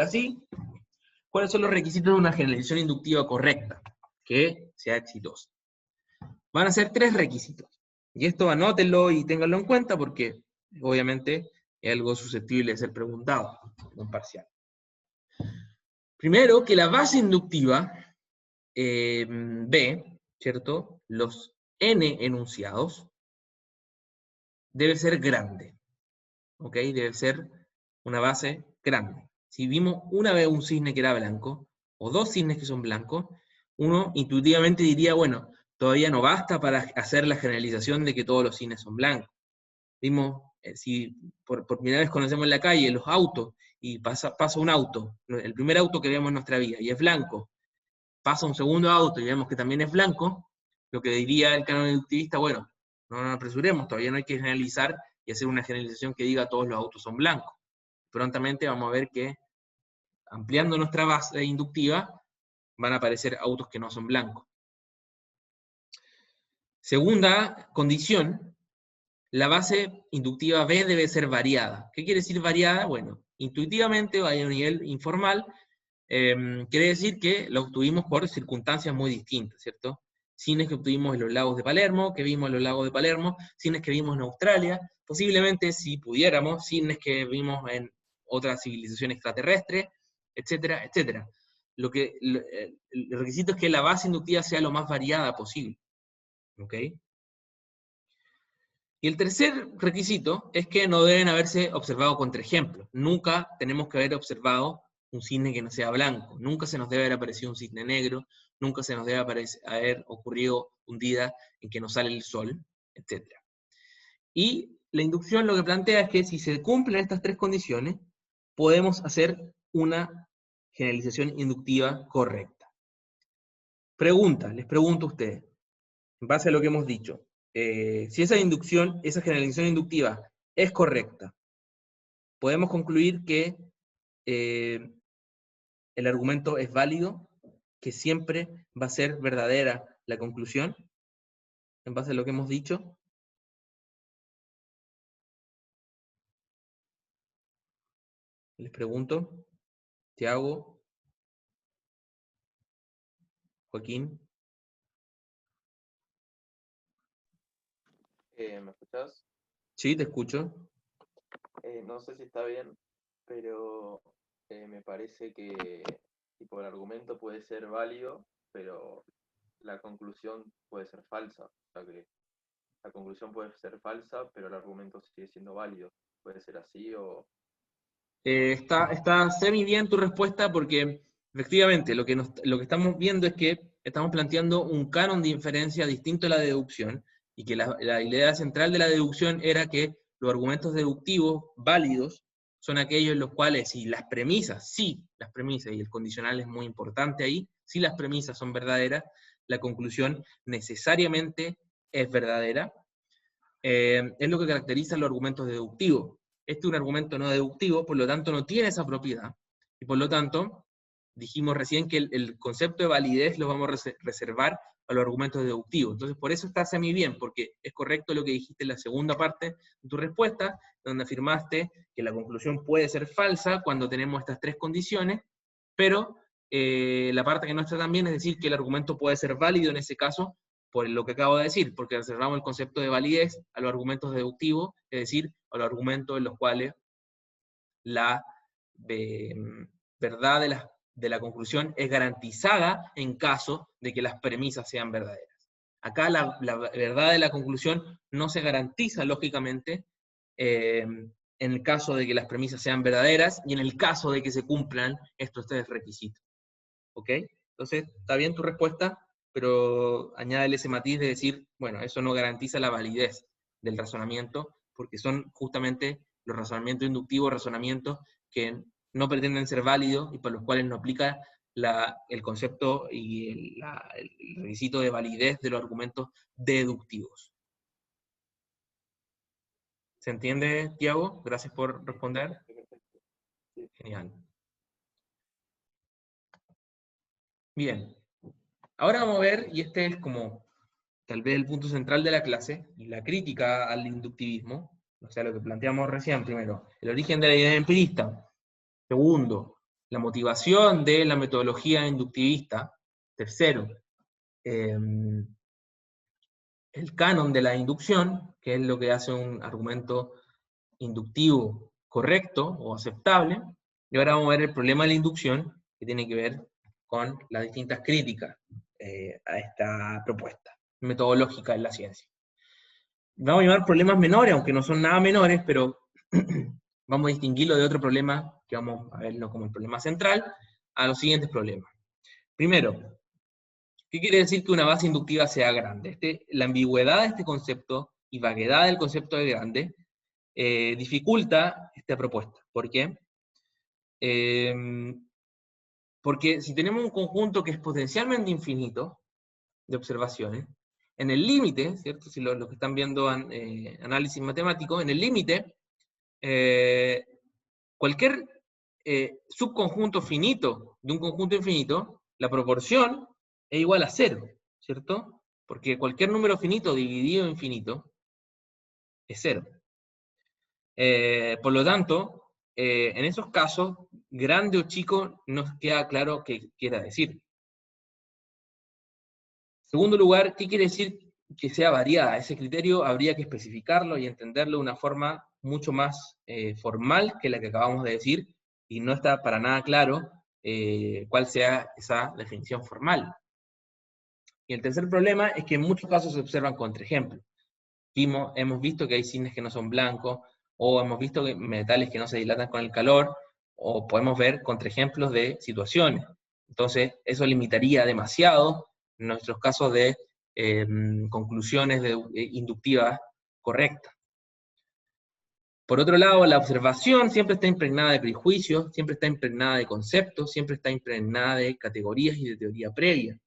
sí, cuáles son los requisitos de una generalización inductiva correcta, que sea exitosa. Van a ser 3 requisitos. Y esto anótenlo y ténganlo en cuenta porque obviamente es algo susceptible de ser preguntado en un parcial. Primero, que la base inductiva B, ¿cierto? Los n enunciados debe ser grande, ¿ok? Debe ser una base grande. Si vimos una vez un cisne que era blanco, o 2 cisnes que son blancos, uno intuitivamente diría, bueno, todavía no basta para hacer la generalización de que todos los cisnes son blancos. Vimos, si por primera vez conocemos en la calle los autos, y pasa un auto, el primer auto que vemos en nuestra vida, y es blanco, pasa un segundo auto y vemos que también es blanco, lo que diría el canon inductivista, bueno, no nos apresuremos, todavía no hay que generalizar y hacer una generalización que diga todos los autos son blancos. Prontamente vamos a ver que, ampliando nuestra base inductiva, van a aparecer autos que no son blancos. Segunda condición, la base inductiva B debe ser variada. ¿Qué quiere decir variada? Bueno, intuitivamente, o a un nivel informal, quiere decir que lo obtuvimos por circunstancias muy distintas, ¿cierto? Cines que obtuvimos en los lagos de Palermo, que vimos en los lagos de Palermo, cines que vimos en Australia, posiblemente, si pudiéramos, cines que vimos en otra civilización extraterrestre, etcétera, etcétera. El requisito es que la base inductiva sea lo más variada posible, ¿ok? Y el tercer requisito es que no deben haberse observado contraejemplos. Nunca tenemos que haber observado un cisne que no sea blanco. Nunca se nos debe haber aparecido un cisne negro. Nunca se nos debe haber ocurrido un día en que no sale el sol, etc. Y la inducción lo que plantea es que si se cumplen estas 3 condiciones, podemos hacer una generalización inductiva correcta. Pregunta, les pregunto a ustedes, en base a lo que hemos dicho, si esa generalización inductiva es correcta, podemos concluir que el argumento es válido, que siempre va a ser verdadera la conclusión, en base a lo que hemos dicho. Les pregunto, Tiago, Joaquín. ¿Me escuchás? Sí, te escucho. No sé si está bien, pero me parece que tipo, el argumento puede ser válido, pero la conclusión puede ser falsa. O sea que la conclusión puede ser falsa, pero el argumento sigue siendo válido. Puede ser así o... Está semi bien tu respuesta porque efectivamente lo que estamos viendo es que estamos planteando un canon de inferencia distinto a la deducción y que la idea central de la deducción era que los argumentos deductivos válidos son aquellos en los cuales si las premisas, y el condicional es muy importante ahí, si las premisas son verdaderas, la conclusión necesariamente es verdadera. Es lo que caracteriza los argumentos deductivos. Este es un argumento no deductivo, por lo tanto no tiene esa propiedad, y por lo tanto, dijimos recién que el concepto de validez lo vamos a reservar a los argumentos deductivos. Entonces, por eso está semi bien, porque es correcto lo que dijiste en la segunda parte de tu respuesta, donde afirmaste que la conclusión puede ser falsa cuando tenemos estas 3 condiciones, pero la parte que no está tan bien es decir que el argumento puede ser válido en ese caso, por lo que acabo de decir, porque reservamos el concepto de validez a los argumentos deductivos, es decir, a los argumentos en los cuales la verdad de la conclusión es garantizada en caso de que las premisas sean verdaderas. Acá la verdad de la conclusión no se garantiza, lógicamente, en el caso de que las premisas sean verdaderas y en el caso de que se cumplan estos 3 requisitos. ¿Ok? Entonces, está bien tu respuesta, pero añádele ese matiz de decir, bueno, eso no garantiza la validez del razonamiento, porque son justamente los razonamientos inductivos, razonamientos que no pretenden ser válidos y por los cuales no aplica el concepto y el requisito de validez de los argumentos deductivos. ¿Se entiende, Tiago? Gracias por responder. Genial. Bien. Ahora vamos a ver, y este es como tal vez el punto central de la clase, y la crítica al inductivismo, o sea, lo que planteamos recién, primero, el origen de la idea empirista. Segundo, la motivación de la metodología inductivista. Tercero, el canon de la inducción, que es lo que hace un argumento inductivo correcto o aceptable. Y ahora vamos a ver el problema de la inducción, que tiene que ver con las distintas críticas a esta propuesta metodológica en la ciencia. Vamos a llamar problemas menores, aunque no son nada menores, pero vamos a distinguirlo de otro problema, que vamos a verlo como el problema central, a los siguientes problemas. Primero, ¿qué quiere decir que una base inductiva sea grande? La ambigüedad de este concepto y vaguedad del concepto de grande dificulta esta propuesta. ¿Por qué? Porque si tenemos un conjunto que es potencialmente infinito de observaciones, en el límite, ¿cierto? Si los que están viendo análisis matemático, en el límite, cualquier subconjunto finito de un conjunto infinito, la proporción es igual a 0, ¿cierto? Porque cualquier número finito dividido en infinito es 0. Por lo tanto, en esos casos, grande o chico, no queda claro qué quiera decir. En segundo lugar, ¿qué quiere decir que sea variada? Ese criterio habría que especificarlo y entenderlo de una forma mucho más formal que la que acabamos de decir, y no está para nada claro cuál sea esa definición formal. Y el tercer problema es que en muchos casos se observan contraejemplos. Hemos visto que hay cisnes que no son blancos, o hemos visto que metales que no se dilatan con el calor, o podemos ver contraejemplos de situaciones. Entonces, eso limitaría demasiado nuestros casos de conclusiones inductivas correctas. Por otro lado, la observación siempre está impregnada de prejuicios, siempre está impregnada de conceptos, siempre está impregnada de categorías y de teoría previa.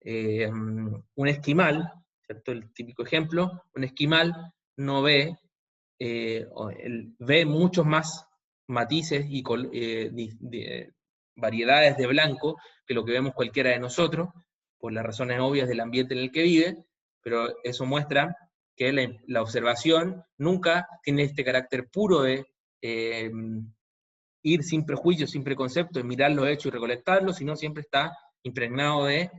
Un esquimal, ¿cierto? El típico ejemplo, un esquimal no ve, ve muchos más matices y variedades de blanco que lo que vemos cualquiera de nosotros, por las razones obvias del ambiente en el que vive, pero eso muestra que la observación nunca tiene este carácter puro de ir sin prejuicios, sin preconceptos, mirar los hechos y recolectarlos, sino siempre está impregnado de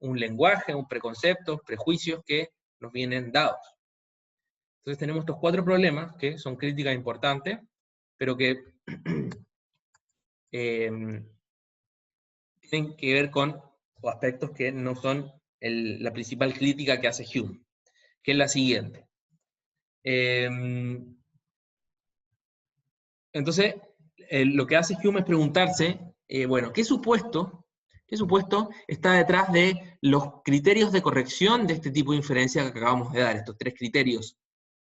un lenguaje, un preconcepto, prejuicios que nos vienen dados. Entonces tenemos estos 4 problemas que son críticas importantes, pero que tienen que ver con aspectos que no son la principal crítica que hace Hume, que es la siguiente. Entonces, lo que hace Hume es preguntarse, bueno, ¿qué supuesto está detrás de los criterios de corrección de este tipo de inferencia que acabamos de dar? Estos 3 criterios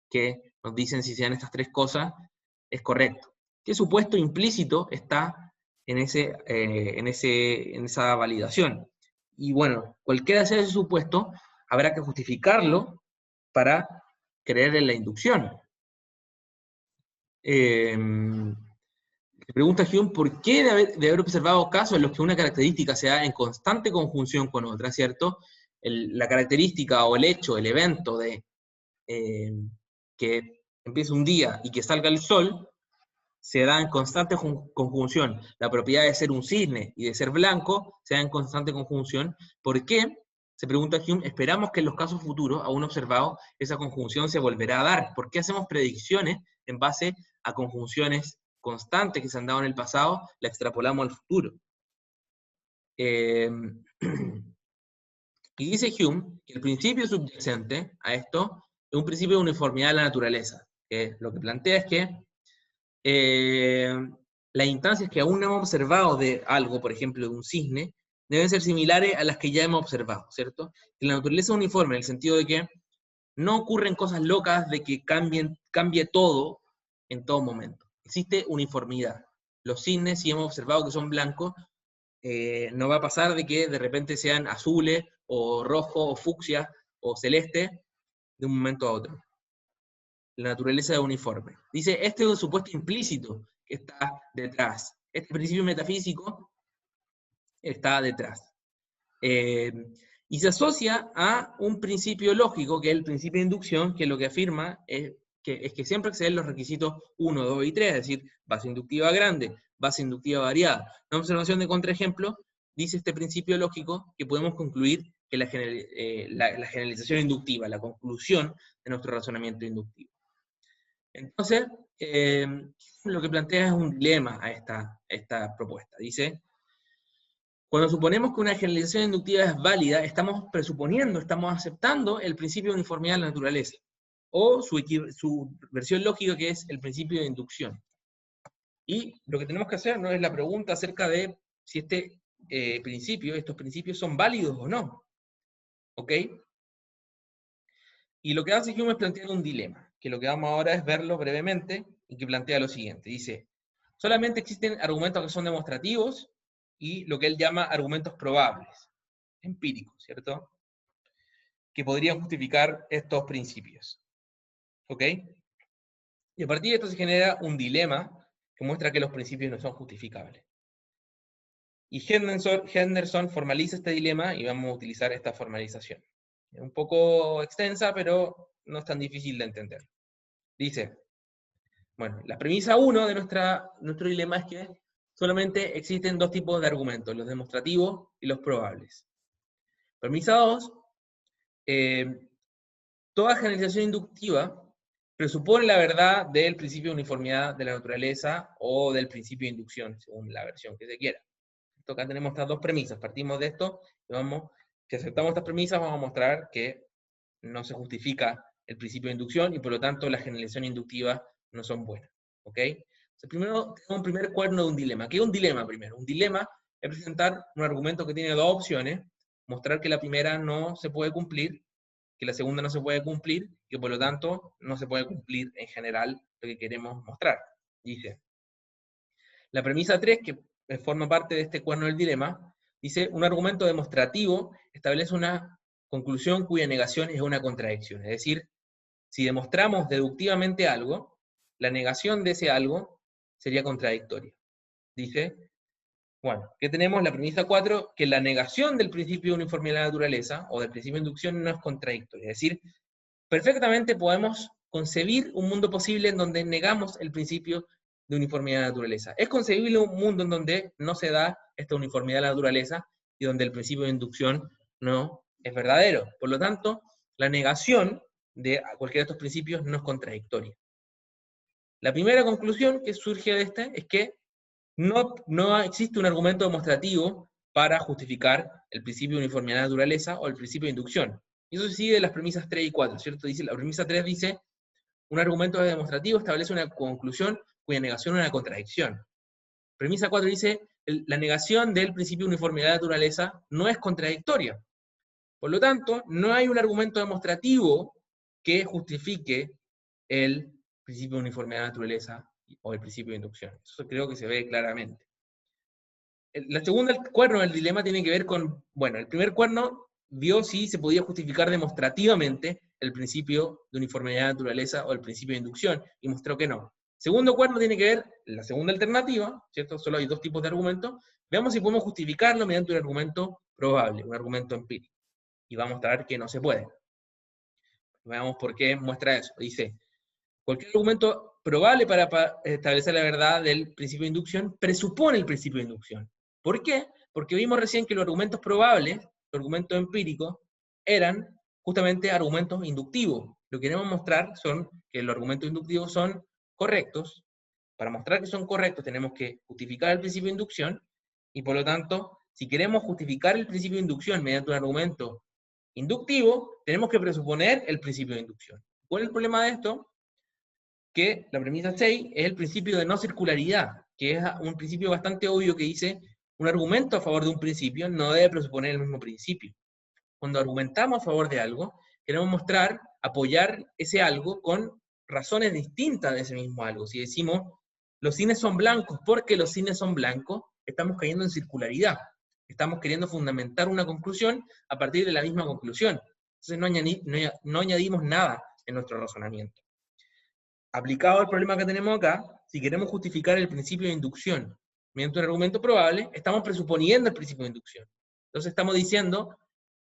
que nos dicen si sean estas 3 cosas, es correcto. ¿Qué supuesto implícito está en esa validación? Y bueno, cualquiera sea ese supuesto, habrá que justificarlo para creer en la inducción. Se pregunta Hume por qué de haber observado casos en los que una característica se da en constante conjunción con otra, ¿cierto? La característica o el hecho, el evento de que empiece un día y que salga el sol, se da en constante conjunción. La propiedad de ser un cisne y de ser blanco se da en constante conjunción. ¿Por qué? Se pregunta Hume, esperamos que en los casos futuros, aún observados, esa conjunción se volverá a dar. ¿Por qué hacemos predicciones en base a conjunciones constantes que se han dado en el pasado, la extrapolamos al futuro? Y dice Hume que el principio subyacente a esto es un principio de uniformidad de la naturaleza, que lo que plantea es que las instancias que aún no hemos observado de algo, por ejemplo, de un cisne, deben ser similares a las que ya hemos observado, ¿cierto? Que la naturaleza es uniforme, en el sentido de que no ocurren cosas locas de que cambie todo en todo momento. Existe uniformidad. Los cisnes, si hemos observado que son blancos, no va a pasar de que de repente sean azules, o rojos, o fucsia, o celeste, de un momento a otro. La naturaleza es uniforme. Dice, este es un supuesto implícito que está detrás. Este principio metafísico está detrás. Y se asocia a un principio lógico, que es el principio de inducción, que lo que afirma es que siempre exceden los requisitos 1, 2 y 3, es decir, base inductiva grande, base inductiva variada. Una observación de contraejemplo dice este principio lógico que podemos concluir que la generalización inductiva, la conclusión de nuestro razonamiento inductivo. Entonces, lo que plantea es un dilema a esta propuesta. Dice, cuando suponemos que una generalización inductiva es válida, estamos presuponiendo, estamos aceptando el principio de uniformidad de la naturaleza, o su versión lógica, que es el principio de inducción. Y lo que tenemos que hacer no es la pregunta acerca de si estos principios son válidos o no. ¿Ok? Y lo que hace Hume es plantear un dilema, que lo que vamos ahora es verlo brevemente, y que plantea lo siguiente. Dice, solamente existen argumentos que son demostrativos, y lo que él llama argumentos probables, empíricos, ¿cierto? Que podrían justificar estos principios. ¿Ok? Y a partir de esto se genera un dilema que muestra que los principios no son justificables. Y Henderson formaliza este dilema y vamos a utilizar esta formalización. Es un poco extensa, pero no es tan difícil de entender. Dice, bueno, la premisa 1 de nuestro dilema es que solamente existen dos tipos de argumentos, los demostrativos y los probables. Premisa 2, toda generalización inductiva presupone la verdad del principio de uniformidad de la naturaleza o del principio de inducción, según la versión que se quiera. Acá tenemos estas dos premisas, partimos de esto, y si aceptamos estas premisas, vamos a mostrar que no se justifica el principio de inducción, y por lo tanto las generalizaciones inductivas no son buenas. ¿Ok? Entonces, primero tenemos un primer cuerno de un dilema. ¿Qué es un dilema primero? Un dilema es presentar un argumento que tiene dos opciones, mostrar que la primera no se puede cumplir, que la segunda no se puede cumplir, y que por lo tanto no se puede cumplir en general lo que queremos mostrar. Dice, la premisa 3, que forma parte de este cuerno del dilema, dice, un argumento demostrativo establece una conclusión cuya negación es una contradicción. Es decir, si demostramos deductivamente algo, la negación de ese algo sería contradictoria. Dice, bueno, ¿qué tenemos? La premisa 4, que la negación del principio de uniformidad de la naturaleza, o del principio de inducción, no es contradictoria. Es decir, perfectamente podemos concebir un mundo posible en donde negamos el principio de uniformidad de la naturaleza. Es concebible un mundo en donde no se da esta uniformidad de la naturaleza y donde el principio de inducción no es verdadero. Por lo tanto, la negación de cualquiera de estos principios no es contradictoria. La primera conclusión que surge de esta es que no existe un argumento demostrativo para justificar el principio de uniformidad de la naturaleza o el principio de inducción. Y eso se sigue de las premisas 3 y 4, ¿cierto? Dice, la premisa 3 dice, un argumento demostrativo establece una conclusión cuya negación es una contradicción. Premisa 4 dice, la negación del principio de uniformidad de la naturaleza no es contradictoria. Por lo tanto, no hay un argumento demostrativo que justifique el principio de uniformidad de la naturaleza o el principio de inducción. Eso creo que se ve claramente. La segunda cuerno del dilema tiene que ver con, bueno, el primer cuerno vio si se podía justificar demostrativamente el principio de uniformidad de la naturaleza o el principio de inducción, y mostró que no. Segundo cuerno tiene que ver, la segunda alternativa, ¿cierto? Solo hay dos tipos de argumentos. Veamos si podemos justificarlo mediante un argumento probable, un argumento empírico. Y va a mostrar que no se puede. Veamos por qué muestra eso. Dice, cualquier argumento probable para establecer la verdad del principio de inducción presupone el principio de inducción. ¿Por qué? Porque vimos recién que los argumentos probables, los argumentos empíricos, eran justamente argumentos inductivos. Lo que queremos mostrar son que los argumentos inductivos son correctos. Para mostrar que son correctos tenemos que justificar el principio de inducción, y por lo tanto, si queremos justificar el principio de inducción mediante un argumento inductivo, tenemos que presuponer el principio de inducción. ¿Cuál es el problema de esto? Que la premisa 6 es el principio de no circularidad, que es un principio bastante obvio que dice, un argumento a favor de un principio no debe presuponer el mismo principio. Cuando argumentamos a favor de algo, queremos mostrar, apoyar ese algo con razones distintas de ese mismo algo. Si decimos, los cines son blancos porque los cines son blancos, estamos cayendo en circularidad. Estamos queriendo fundamentar una conclusión a partir de la misma conclusión. Entonces no añadimos nada en nuestro razonamiento. Aplicado al problema que tenemos acá, si queremos justificar el principio de inducción mediante un argumento probable, estamos presuponiendo el principio de inducción. Entonces estamos diciendo,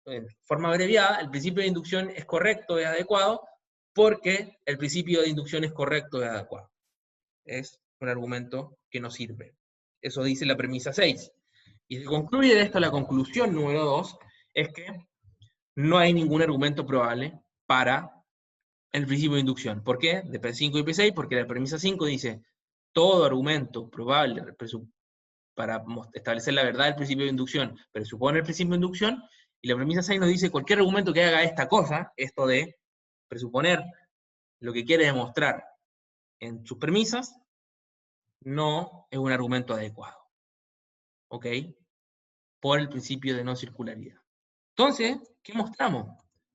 en forma abreviada, el principio de inducción es correcto, es adecuado, porque el principio de inducción es correcto, es adecuado. Es un argumento que no sirve. Eso dice la premisa 6. Y se concluye de esto la conclusión número 2, es que no hay ningún argumento probable para el principio de inducción. ¿Por qué? De P5 y P6, porque la premisa 5 dice, todo argumento probable para establecer la verdad del principio de inducción presupone el principio de inducción, y la premisa 6 nos dice, cualquier argumento que haga esta cosa, esto de presuponer lo que quiere demostrar en sus premisas, no es un argumento adecuado. ¿Ok? Por el principio de no circularidad. Entonces, ¿qué mostramos?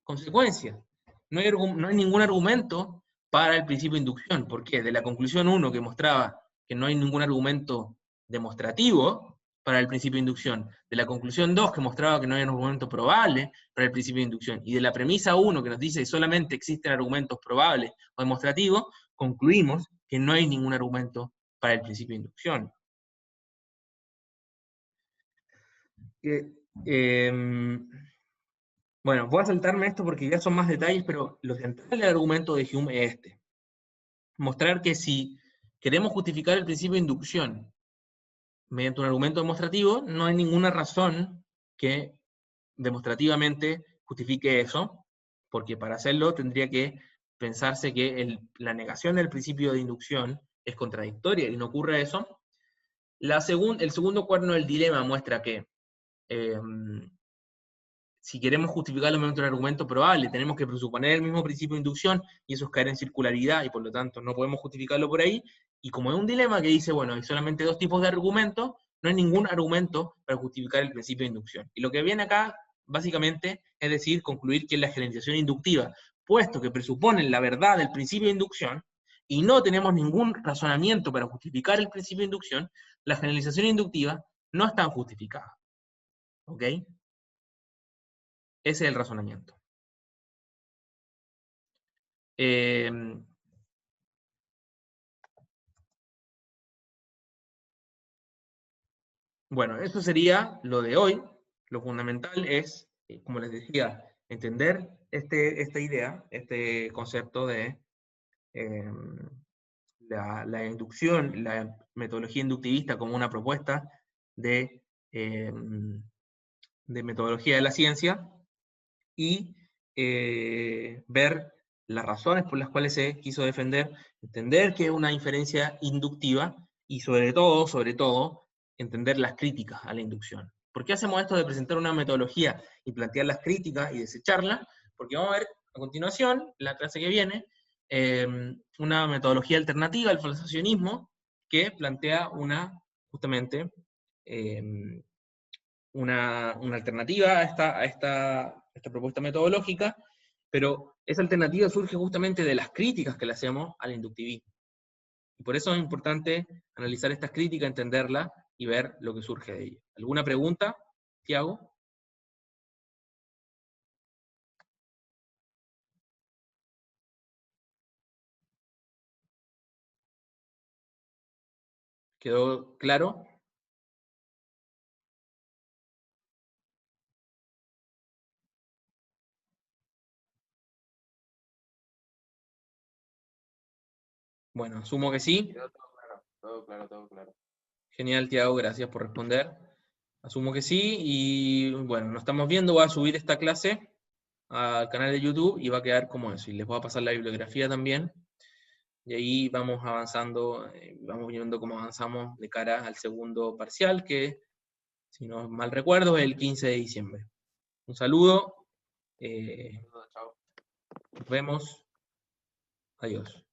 Consecuencia. No hay ningún argumento para el principio de inducción. ¿Por qué? De la conclusión 1 que mostraba que no hay ningún argumento demostrativo para el principio de inducción, de la conclusión 2 que mostraba que no hay un argumento probable para el principio de inducción, y de la premisa 1 que nos dice que solamente existen argumentos probables o demostrativos, concluimos que no hay ningún argumento para el principio de inducción. Bueno, voy a saltarme esto porque ya son más detalles, pero lo central del argumento de Hume es este. Mostrar que si queremos justificar el principio de inducción mediante un argumento demostrativo, no hay ninguna razón que demostrativamente justifique eso, porque para hacerlo tendría que pensarse que la negación del principio de inducción es contradictoria, y no ocurre eso. El segundo cuerno del dilema muestra que si queremos justificarlo mediante un argumento probable, tenemos que presuponer el mismo principio de inducción, y eso es caer en circularidad, y por lo tanto no podemos justificarlo por ahí. Y como es un dilema que dice, bueno, hay solamente dos tipos de argumentos, no hay ningún argumento para justificar el principio de inducción. Y lo que viene acá, básicamente, es decir, concluir que la generalización inductiva, puesto que presuponen la verdad del principio de inducción, y no tenemos ningún razonamiento para justificar el principio de inducción, la generalización inductiva no está justificada. ¿Ok? Ese es el razonamiento. Bueno, eso sería lo de hoy. Lo fundamental es, como les decía, entender esta idea, este concepto de la inducción, la metodología inductivista como una propuesta de metodología de la ciencia, y ver las razones por las cuales se quiso defender, entender que es una inferencia inductiva, y sobre todo, entender las críticas a la inducción. ¿Por qué hacemos esto de presentar una metodología y plantear las críticas y desecharlas? Porque vamos a ver a continuación, en la clase que viene, una metodología alternativa al falsacionismo que plantea justamente una alternativa a esta propuesta metodológica, pero esa alternativa surge justamente de las críticas que le hacemos al inductivismo. Y por eso es importante analizar estas críticas, entenderlas y ver lo que surge de ellas. ¿Alguna pregunta, Tiago? ¿Quedó claro? Bueno, asumo que sí. Todo claro, todo claro. Genial, Tiago, gracias por responder. Asumo que sí, y bueno, nos estamos viendo. Voy a subir esta clase al canal de YouTube y va a quedar como eso. Y les voy a pasar la bibliografía también. Y ahí vamos avanzando, vamos viendo cómo avanzamos de cara al segundo parcial, que, si no mal recuerdo, es el 15 de diciembre. Un saludo. Nos vemos. Adiós.